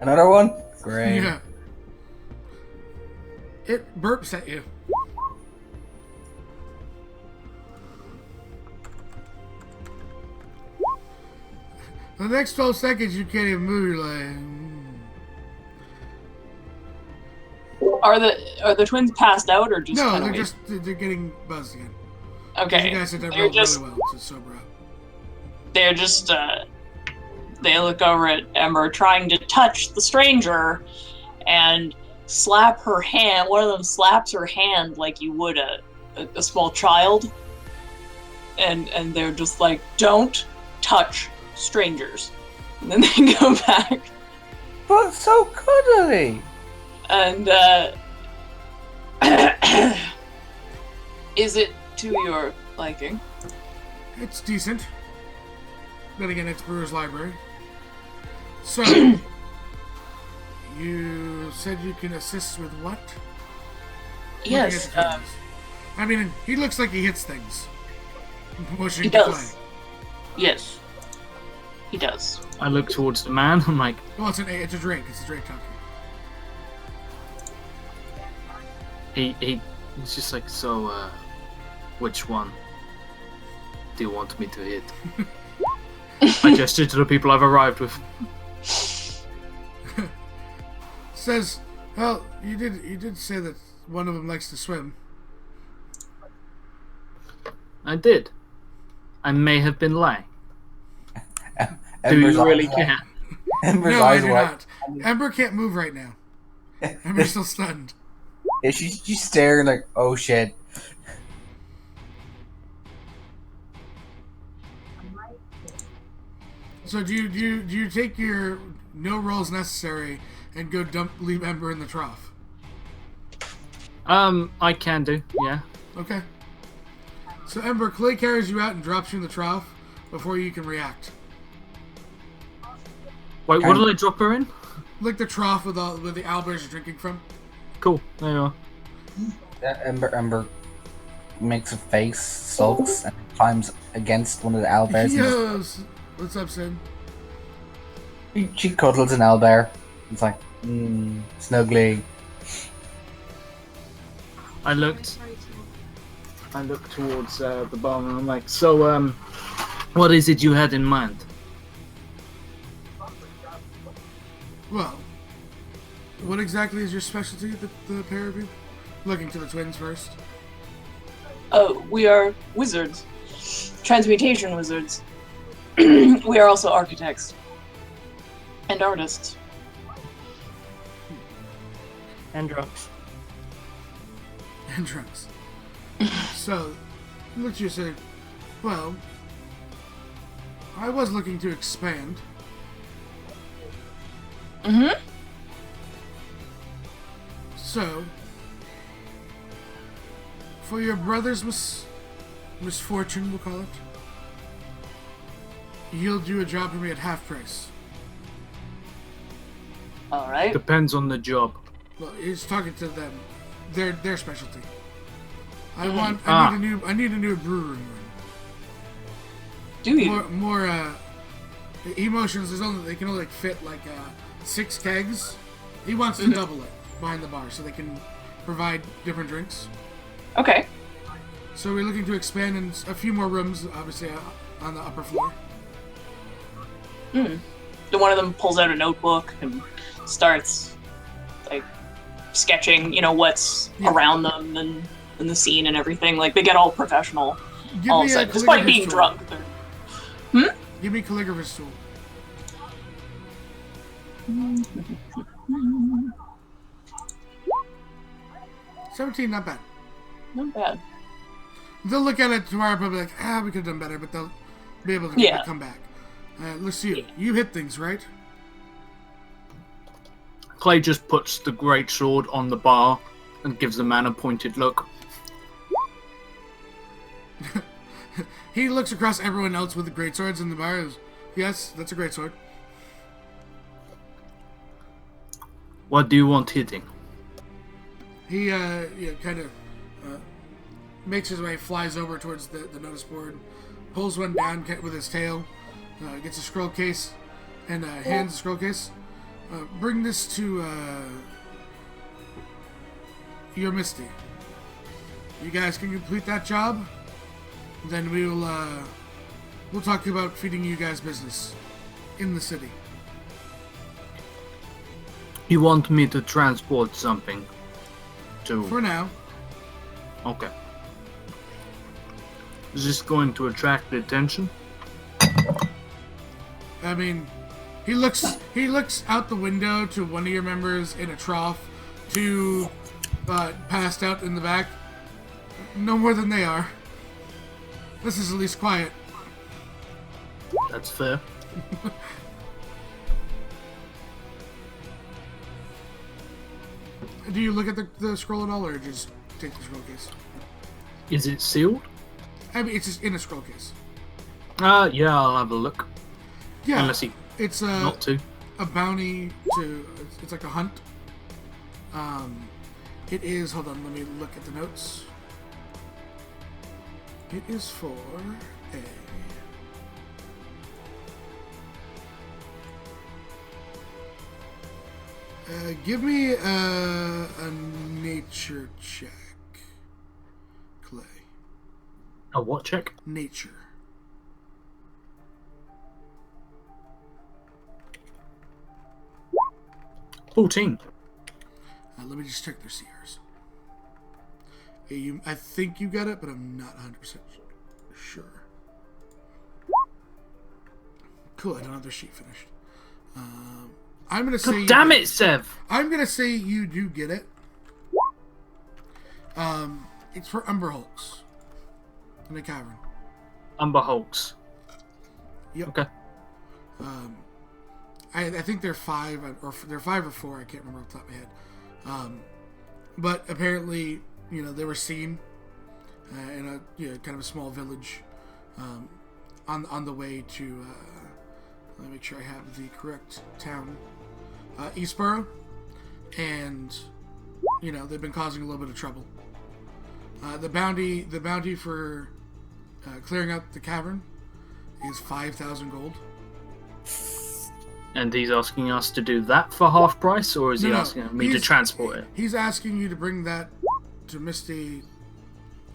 Another one? Great. Yeah. It burps at you. The next 12 seconds, you can't even move. You're like, Are the twins passed out or just no, kinda they're wait? just they're getting buzzed again. 'Cause Okay. You guys did that They're really just well to sober up. they're just they look over at Ember trying to touch the stranger and slap her hand. One of them slaps her hand like you would a small child. And they're just like, don't touch strangers. And then they go back But so cuddly. and is it to your liking? It's decent. Then again, it's Brewer's Library. So, you said you can assist with what? Yes, Looking at the twins. I mean, he looks like he hits things. Pushing he to does. play. Yes, he does. I look towards the man. I'm like, Well, it's a drink. It's a drink talking. he's just like, so, which one do you want me to hit? I gesture to the people I've arrived with. Says, well, you did say that one of them likes to swim. I did. I may have been lying. Do Ember's you really eyes care? Ember's No, I eyes do wide. not. Ember can't move right now. Ember's still stunned. Yeah, she's staring like, oh shit. So do you take your no rolls necessary and go leave Ember in the trough? I can do, yeah. Okay. So Ember, Clay carries you out and drops you in the trough before you can react. Wait, what did I drop her in? Like the trough with the owlbears are drinking from. Cool, there you are. Ember makes a face, sulks, and climbs against one of the owlbears. Yes. What's up, Sid? She cuddles an owlbear. It's like, snuggly. I looked towards the barman and I'm like, so, what is it you had in mind? Well, what exactly is your specialty, the pair of you? Looking to the twins first. We are wizards. Transmutation wizards. We are also architects. And artists. And drunks. And drunks. So, look, you say, well, I was looking to expand. Mm-hmm. So, for your brother's misfortune, we'll call it, he'll do a job for me at half price. Alright. Depends on the job. Well, he's talking to them. Their specialty. I need a new brew room. Do you? More emotions. They can only fit like 6 kegs. He wants to double it behind the bar so they can provide different drinks. Okay. So we're looking to expand in a few more rooms, obviously on the upper floor. Then one of them pulls out a notebook and starts like sketching, what's around them and the scene and everything. Like they get all professional all of a sudden, despite being drunk. Give me calligrapher's tool. $17, not bad. Not bad. They'll look at it tomorrow, probably like, we could have done better, but they'll be able to come back. Let's see. You hit things, right? Clay just puts the great sword on the bar and gives the man a pointed look. He looks across everyone else with the great swords in the bar. And, yes, that's a great sword. What do you want hitting? He kind of makes his way, flies over towards the notice board, pulls one down with his tail, gets a scroll case, and hands the scroll case. Bring this to your Misty. You guys can complete that job, then we'll talk about feeding you guys business in the city. You want me to transport something to... For now. Okay. Is this going to attract the attention? I mean, he looks out the window to one of your members in a trough, two passed out in the back. No more than they are. This is at least quiet. That's fair. Do you look at the scroll at all, or just take the scroll case? Is it sealed? I mean, it's just in a scroll case. Yeah, I'll have a look. Yeah, Unless he... it's not to. A bounty to... It's like a hunt. It is... Hold on, let me look at the notes. It is for a... give me a nature check, Clay. A what check? Nature. $14. Let me just check their CRs. I think you got it, but I'm not 100% sure. Cool, I don't have their sheet finished. I'm gonna say. God damn it, Sev! I'm gonna say you do get it. It's for Umber Hulks in the cavern. Umber Hulks. Yep. Okay. I think they're 5 or they're 5 or 4. I can't remember off the top of my head. But apparently, they were seen in a kind of a small village on the way to. Let me make sure I have the correct town. Eastborough, and they've been causing a little bit of trouble. The bounty for clearing out the cavern is 5,000 gold. And he's asking us to do that for half price, or is he No, asking me to transport it? He's asking you to bring that to Misty,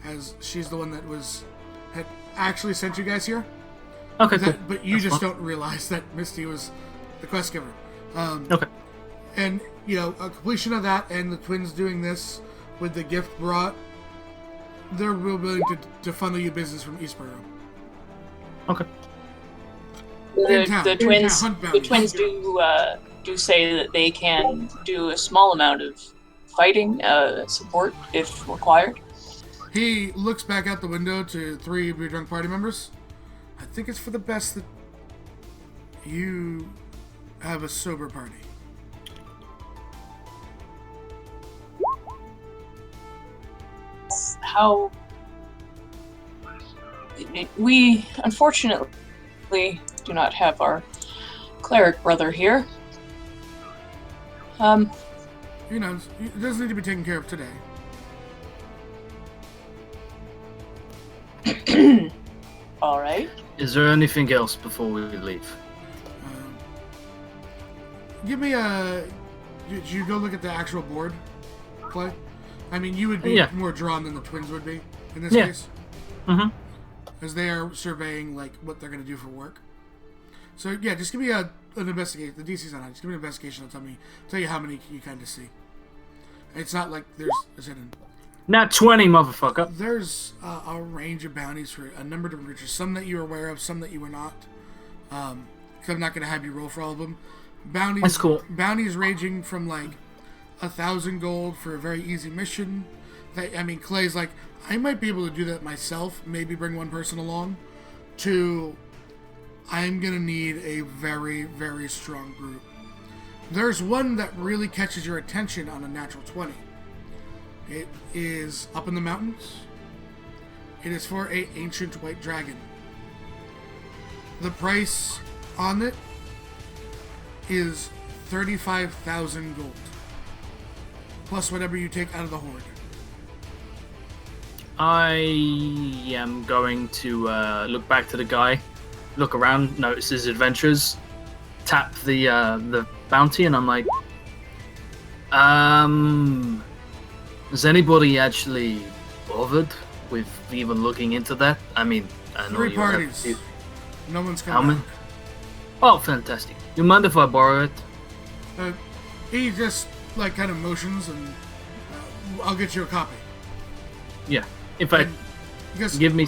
as she's the one that had actually sent you guys here. Okay, cool. But you That's just fine. don't realize that Misty was the quest giver. Okay. And, a completion of that and the twins doing this with the gift brought, they're real willing to funnel you business from Eastborough. Okay. In town. The twins, Hunt the bounties. twins do say that they can do a small amount of fighting support if required. He looks back out the window to 3 of your drunk party members. I think it's for the best that you have a sober party. How we unfortunately do not have our cleric brother here. He knows. It doesn't need to be taken care of today. All right. Is there anything else before we leave? Give me a... Did you go look at the actual board, Clay? I mean, you would be Yeah. more drawn than the twins would be, in this Yeah. case. Mm-hmm. As they are surveying, what they're going to do for work. So, yeah, just give me an investigation. The DC's not high. Just give me an investigation and tell you how many you kind of see. It's not like there's a hidden... Not 20, motherfucker. There's a range of bounties for a number of different creatures. Some that you were aware of, some that you were not. Because I'm not going to have you roll for all of them. Bounties. That's cool. Bounties ranging from 1,000 gold for a very easy mission. Clay's like, I might be able to do that myself. Maybe bring one person along. To, I'm going to need a very, very strong group. There's one that really catches your attention on a natural 20. It is up in the mountains. It is for an ancient white dragon. The price on it is 35,000 gold. Plus whatever you take out of the horde. I am going to look back to the guy, look around, notice his adventures, tap the bounty, and I'm like, has anybody actually bothered with even looking into that? I mean, I know 3 you have- parties. No one's How coming many? Oh, fantastic. You mind if I borrow it? back. He just kind of motions and I'll get you a copy. Yeah. In fact, Because give me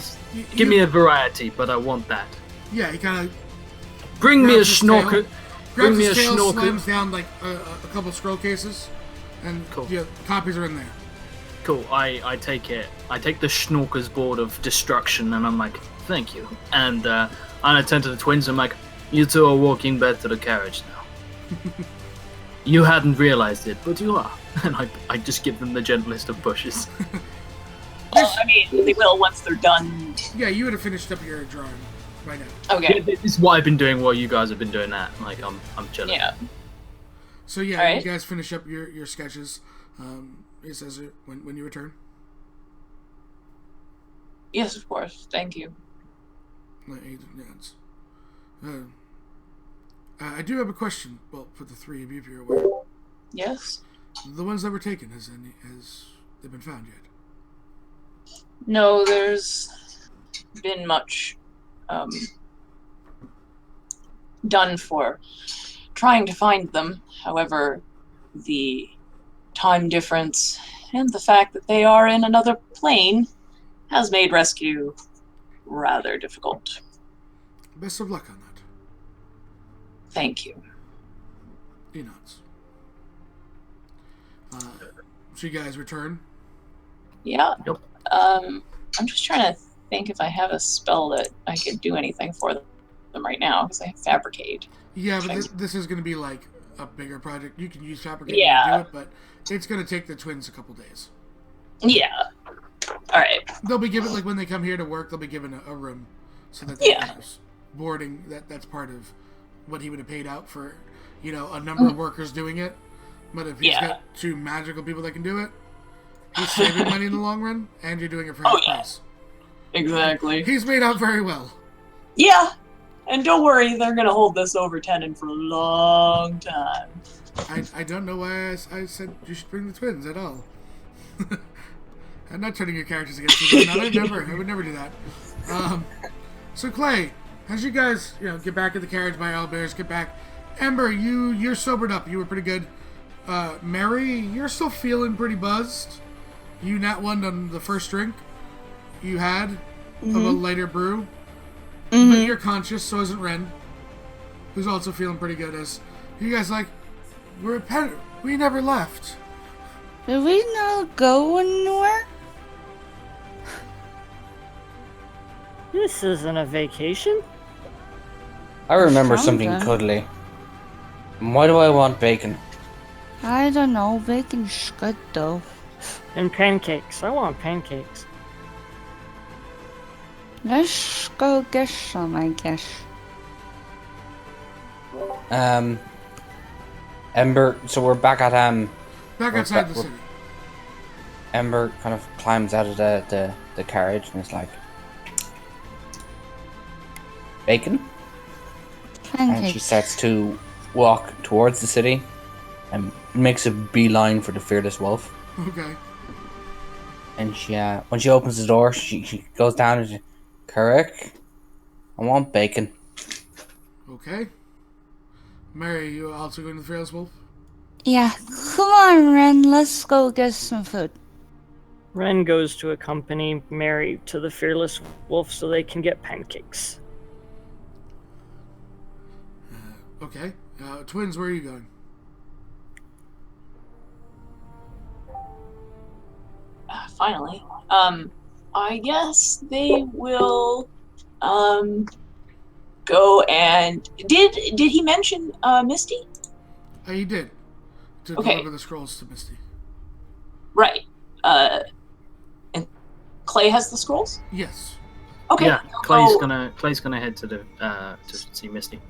a variety, but I want that. Yeah, he kind of Bring me a grabs his tail, snorkel. grabs Bring me a his tail, snorkel. slams down a couple scroll cases, and Cool. copies are in there. Cool. I take it. I take the Schnorker's board of destruction, and I'm like, thank you. And I turn to the twins. I'm like, you two are walking back to the carriage now. You hadn't realized it, but you are. And I just give them the gentlest of pushes. Well, I mean, they will once they're done. Yeah, you would have finished up your drawing by now. Okay. Yeah, this is what I've been doing while you guys have been doing that. Like, I'm chilling. Yeah. So yeah, All right. you guys finish up your sketches. It says it when you return. Yes, of course. Thank you. I do have a question. Well, for the 3 of you, if you're aware. Yes. The ones that were taken, has they been found yet? No, there's been much done for trying to find them. However, the time difference and the fact that they are in another plane has made rescue rather difficult. Best of luck on that. Thank you. He nods. So you guys return. Yeah. Yep. I'm just trying to think if I have a spell that I could do anything for them right now, because I have Fabricate. Yeah, but this is going to be a bigger project. You can use Fabricate Yeah. to do it, but it's going to take the twins a couple days. Yeah. All right. They'll be given, when they come here to work, they'll be given a room so that Yeah. there's boarding. That's part of what he would have paid out for, a number of workers doing it. But if he's Yeah. got 2 magical people that can do it, he's saving money in the long run, and you're doing it for Oh, his yeah. price. Exactly. He's made out very well. Yeah. And don't worry, they're going to hold this over tenon for a long time. I don't know why I said you should bring the twins at all. I'm not turning your characters against each other. I would never do that. So Clay, as you guys, get back in the carriage by Owlbears, get back. Ember, you're sobered up. You were pretty good. Mary, you're still feeling pretty buzzed. You nat one on the first drink you had of a lighter brew. But you're conscious, so isn't Ren, who's also feeling pretty good. As you guys we never left. Did we not go anywhere? This isn't a vacation. I remember Sounds something good. cuddly. And why do I want bacon? I don't know. Bacon's good though. And pancakes. I want pancakes. Let's go get some, I guess. Ember, so we're back at Back We're outside ba- the we're- city. Ember kind of climbs out of the carriage and is like, bacon? And she Pancakes. starts to walk towards the city and makes a beeline for the Fearless Wolf. Okay. And she, when she opens the door, she goes down and she, Carrick, I want bacon. Okay. Mary, you also going to the Fearless Wolf? Yeah, come on, Ren. Let's go get some food. Ren goes to accompany Mary to the Fearless Wolf so they can get pancakes. Okay. Twins, where are you going? Finally. I guess they will go and did he mention Misty? He did. To Okay. deliver the scrolls to Misty. Right. And Clay has the scrolls? Yes. Okay. Yeah, he'll Clay's gonna head to the to see Misty.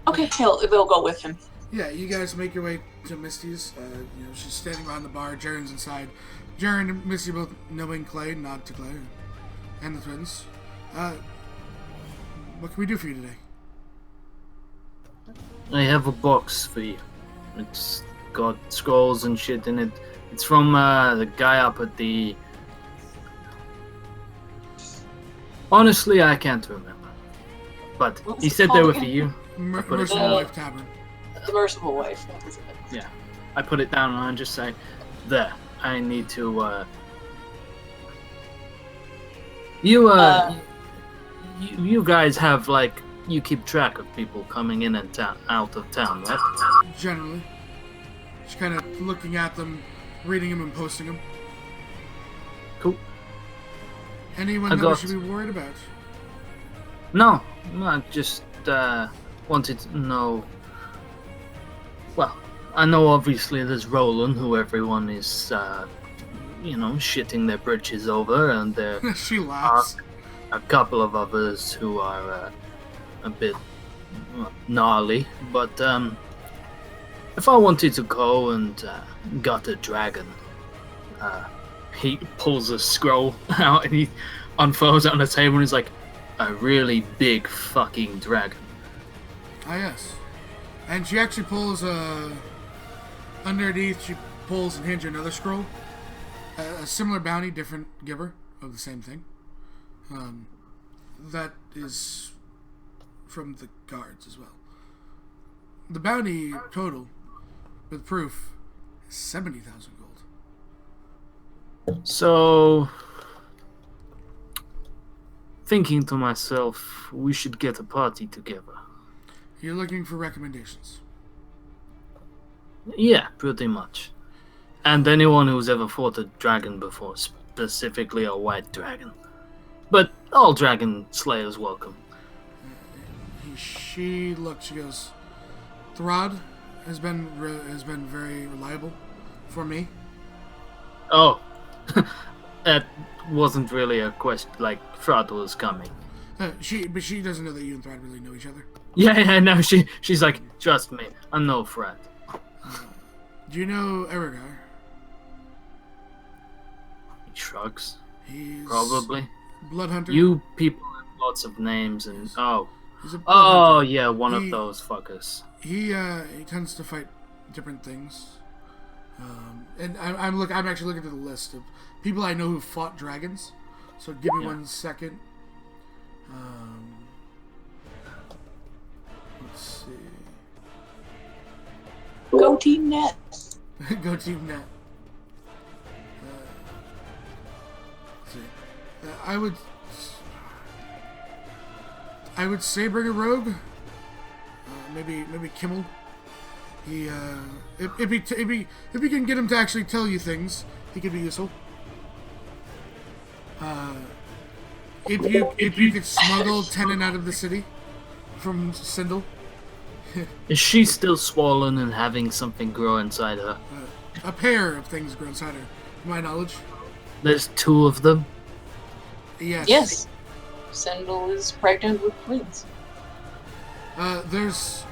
Okay, they'll go with him. Yeah, you guys make your way to Misty's. She's standing behind the bar. Jaren's inside. Jaren and Misty both knowing Clay, nod to Clay, and the twins. What can we do for you today? I have a box for you. It's got scrolls and shit in it. It's from the guy up at the... Honestly, I can't remember. But What's he it said they called were for again? you. Merciful put it- Wife Tavern. The Merciful Wife. That was it. Yeah. I put it down and I just say, there, I need to, You guys have, like, you keep track of people coming in and out of town, right? Generally. She's kind of looking at them, reading them, and posting them. Cool. Anyone I that we got- should be worried about? No, I just wanted to know. Well, I know obviously there's Roland, who everyone is, shitting their britches over, and there She are laughs. a couple of others who are a bit gnarly. But if I wanted to go and got a dragon, he pulls a scroll out and he unfurls it on the table and he's like, a really big fucking dragon. Ah, yes. And she actually pulls underneath, she pulls and hands you another scroll. A similar bounty, different giver of the same thing. That is from the guards as well. The bounty total, with proof, is 70,000 gold. So, thinking to myself, we should get a party together. You're looking for recommendations. Yeah, pretty much. And anyone who's ever fought a dragon before, specifically a white dragon. But all dragon slayers welcome. She looks, she goes, Throd has been very reliable for me. Oh, that wasn't really a question. Like, Frod was coming. But she doesn't know that you and Throd really know each other. Yeah, no, she's like, trust me, I'm no Frod. Do you know Erigar? He shrugs. He's Probably. blood hunter. You people have lots of names and He's a blood oh hunter. yeah, one He- of those fuckers. He tends to fight different things. And I'm actually looking at the list of people I know who fought dragons. So give me Yeah. 1 second. Let's see. Go Team Net. Go team net. Let's see. I would say bring a rogue. Maybe Kimmel. He if you can get him to actually tell you things, he could be useful. If you could smuggle Tenon out of the city from Sindel. Is she still swollen and having something grow inside her? A pair of things grow inside her, to my knowledge. There's 2 of them. Yes. Yes. Sindel is pregnant with twins. There's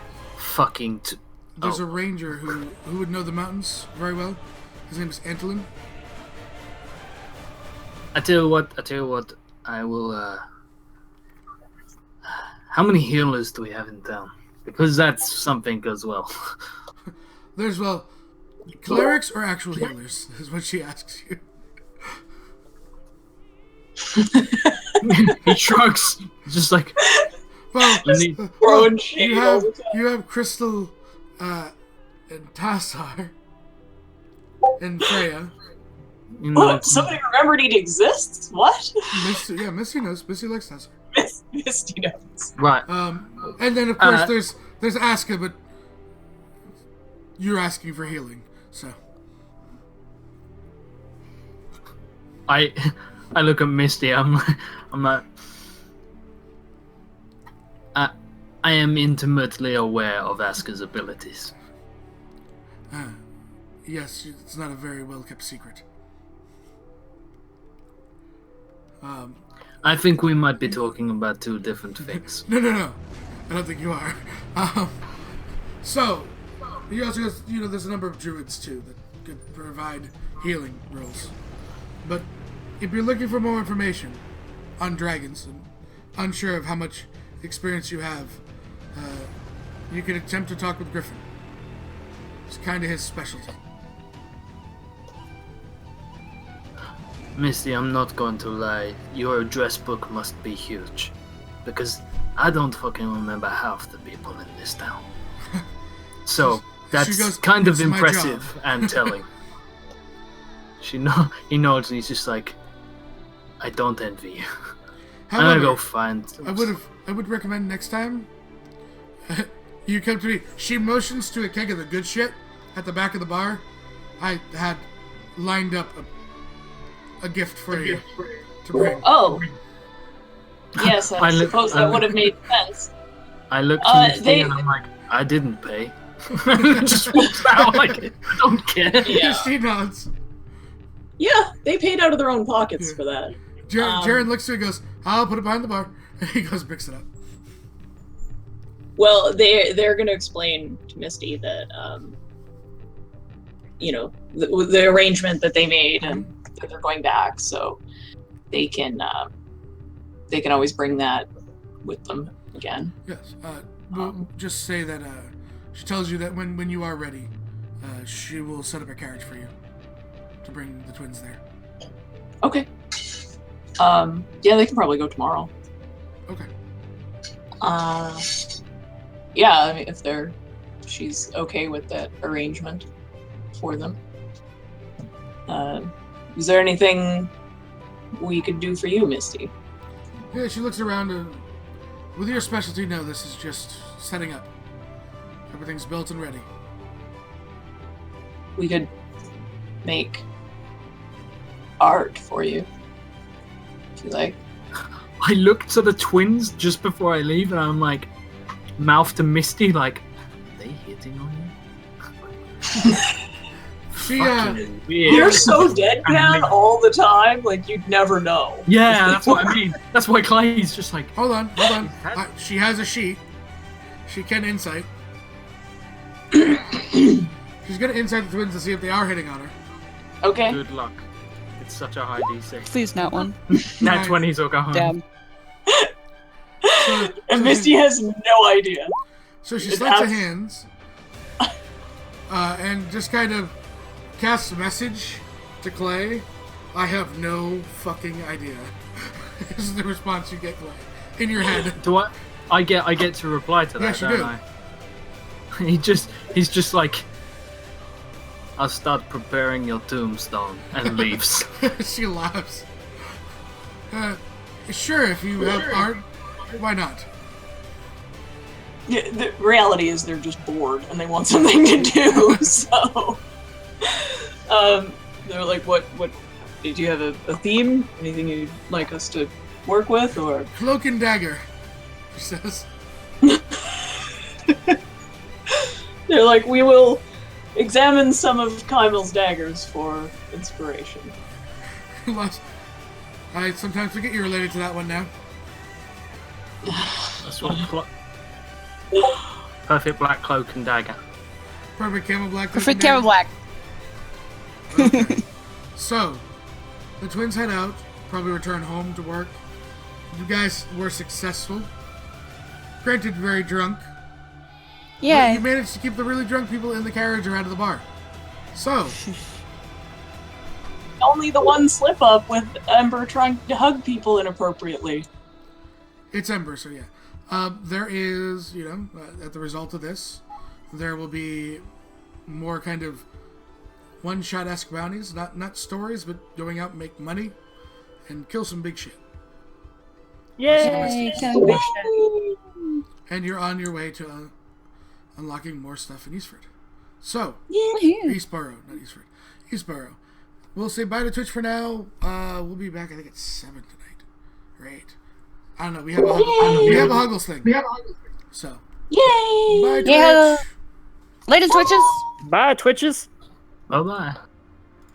Oh. a ranger who would know the mountains very well. His name is Antolin. I tell you what, I will, how many healers do we have in town? Because that's something as well. There's, clerics or actual healers, is what she asks you. He shrugs, just like, Well, Throwing shade you all the time. have Crystal, and Tassar, and Freya. you know, What? Somebody remembered he'd exist? What? Misty knows. Misty likes Tassar. Misty knows. right. And then of course there's Aska, but you're asking for healing, so. I look at Misty. I'm like, I am intimately aware of Aska's abilities. Yes, it's not a very well kept secret. I think we might be talking about 2 different things. No. I don't think you are. So, you also, there's a number of druids too that could provide healing rolls. But if you're looking for more information on dragons and unsure of how much experience you have, you could attempt to talk with Griffin. It's kind of his specialty. Misty, I'm not going to lie. Your address book must be huge. Because I don't fucking remember half the people in this town. So, that's goes, kind of "It's my impressive job." and telling. He nods and he's just like, I don't envy you. I'm gonna go find... I would recommend next time you come to me. She motions to a keg of the good shit at the back of the bar. I had lined up a gift for you to bring. Oh. Yes, I I look- suppose I that look- would have made sense. I look to Misty they- and I'm like, I didn't pay. Just walks out like, I don't care. Yeah. She nods. Yeah, they paid out of their own pockets Yeah. for that. Jared looks to it and goes, I'll put it behind the bar. And he goes, picks it up. Well, they're going to explain to Misty that, the arrangement that they made and that they're going back, so they can always bring that with them again. Yes. We'll just say that she tells you that when you are ready, she will set up a carriage for you to bring the twins there. Okay. Yeah, they can probably go tomorrow. Okay. Yeah, I mean, if she's okay with that arrangement for them. Is there anything we could do for you, Misty? Yeah, she looks around and with your specialty, no, this is just setting up. Everything's built and ready. We could make art for you, if you like. I look to the twins just before I leave and I'm like, mouth to Misty, like, are they hitting on you? She, Fucking weird. You're so deadpan all the time, like you'd never know. Yeah, that's what I mean. That's why Clay's just like, hold on. She has a sheet. She can insight. She's gonna insight the twins to see if they are hitting on her. Okay. good luck. It's such a high DC. Please, not one. Nat 20s will go home. Damn. And Misty has no idea. So she It sleights of has- hands and just kind of casts a message to Clay. I have no fucking idea. This is the response you get, Clay, in your head. Do I get to reply to that, Yes, you don't do. I? He's just like, I'll start preparing your tombstone, and leaves. She laughs. Sure, if you have art, why not? Yeah, the reality is they're just bored and they want something to do. So, they're like, "What? Did you have a theme? Anything you'd like us to work with, or?" Cloak and dagger, she says. They're like, "We will examine some of Kymel's daggers for inspiration." I sometimes forget you're related to that one now. That's what. Perfect black cloak and dagger. Perfect camel black. Perfect camel black. Okay. So, the twins head out, probably return home to work. You guys were successful. Granted, very drunk. But Yeah. you managed to keep the really drunk people in the carriage or out of the bar. So, Only the one slip up with Ember trying to hug people inappropriately. it's Ember, so yeah. There is, at the result of this, there will be more kind of one-shot-esque bounties. Not stories, but going out and make money and kill some big shit. Yay! Killing big shit. And you're on your way to unlocking more stuff in Eastford. So, Woohoo. Eastborough, not Eastford. Eastborough. We'll say bye to Twitch for now. We'll be back, I think, at 7 tonight. Right. I don't know. We have a Huggles thing. So. Yay! Bye, Twitch. Yeah. Later, Twitches. Bye, Twitches. Bye bye.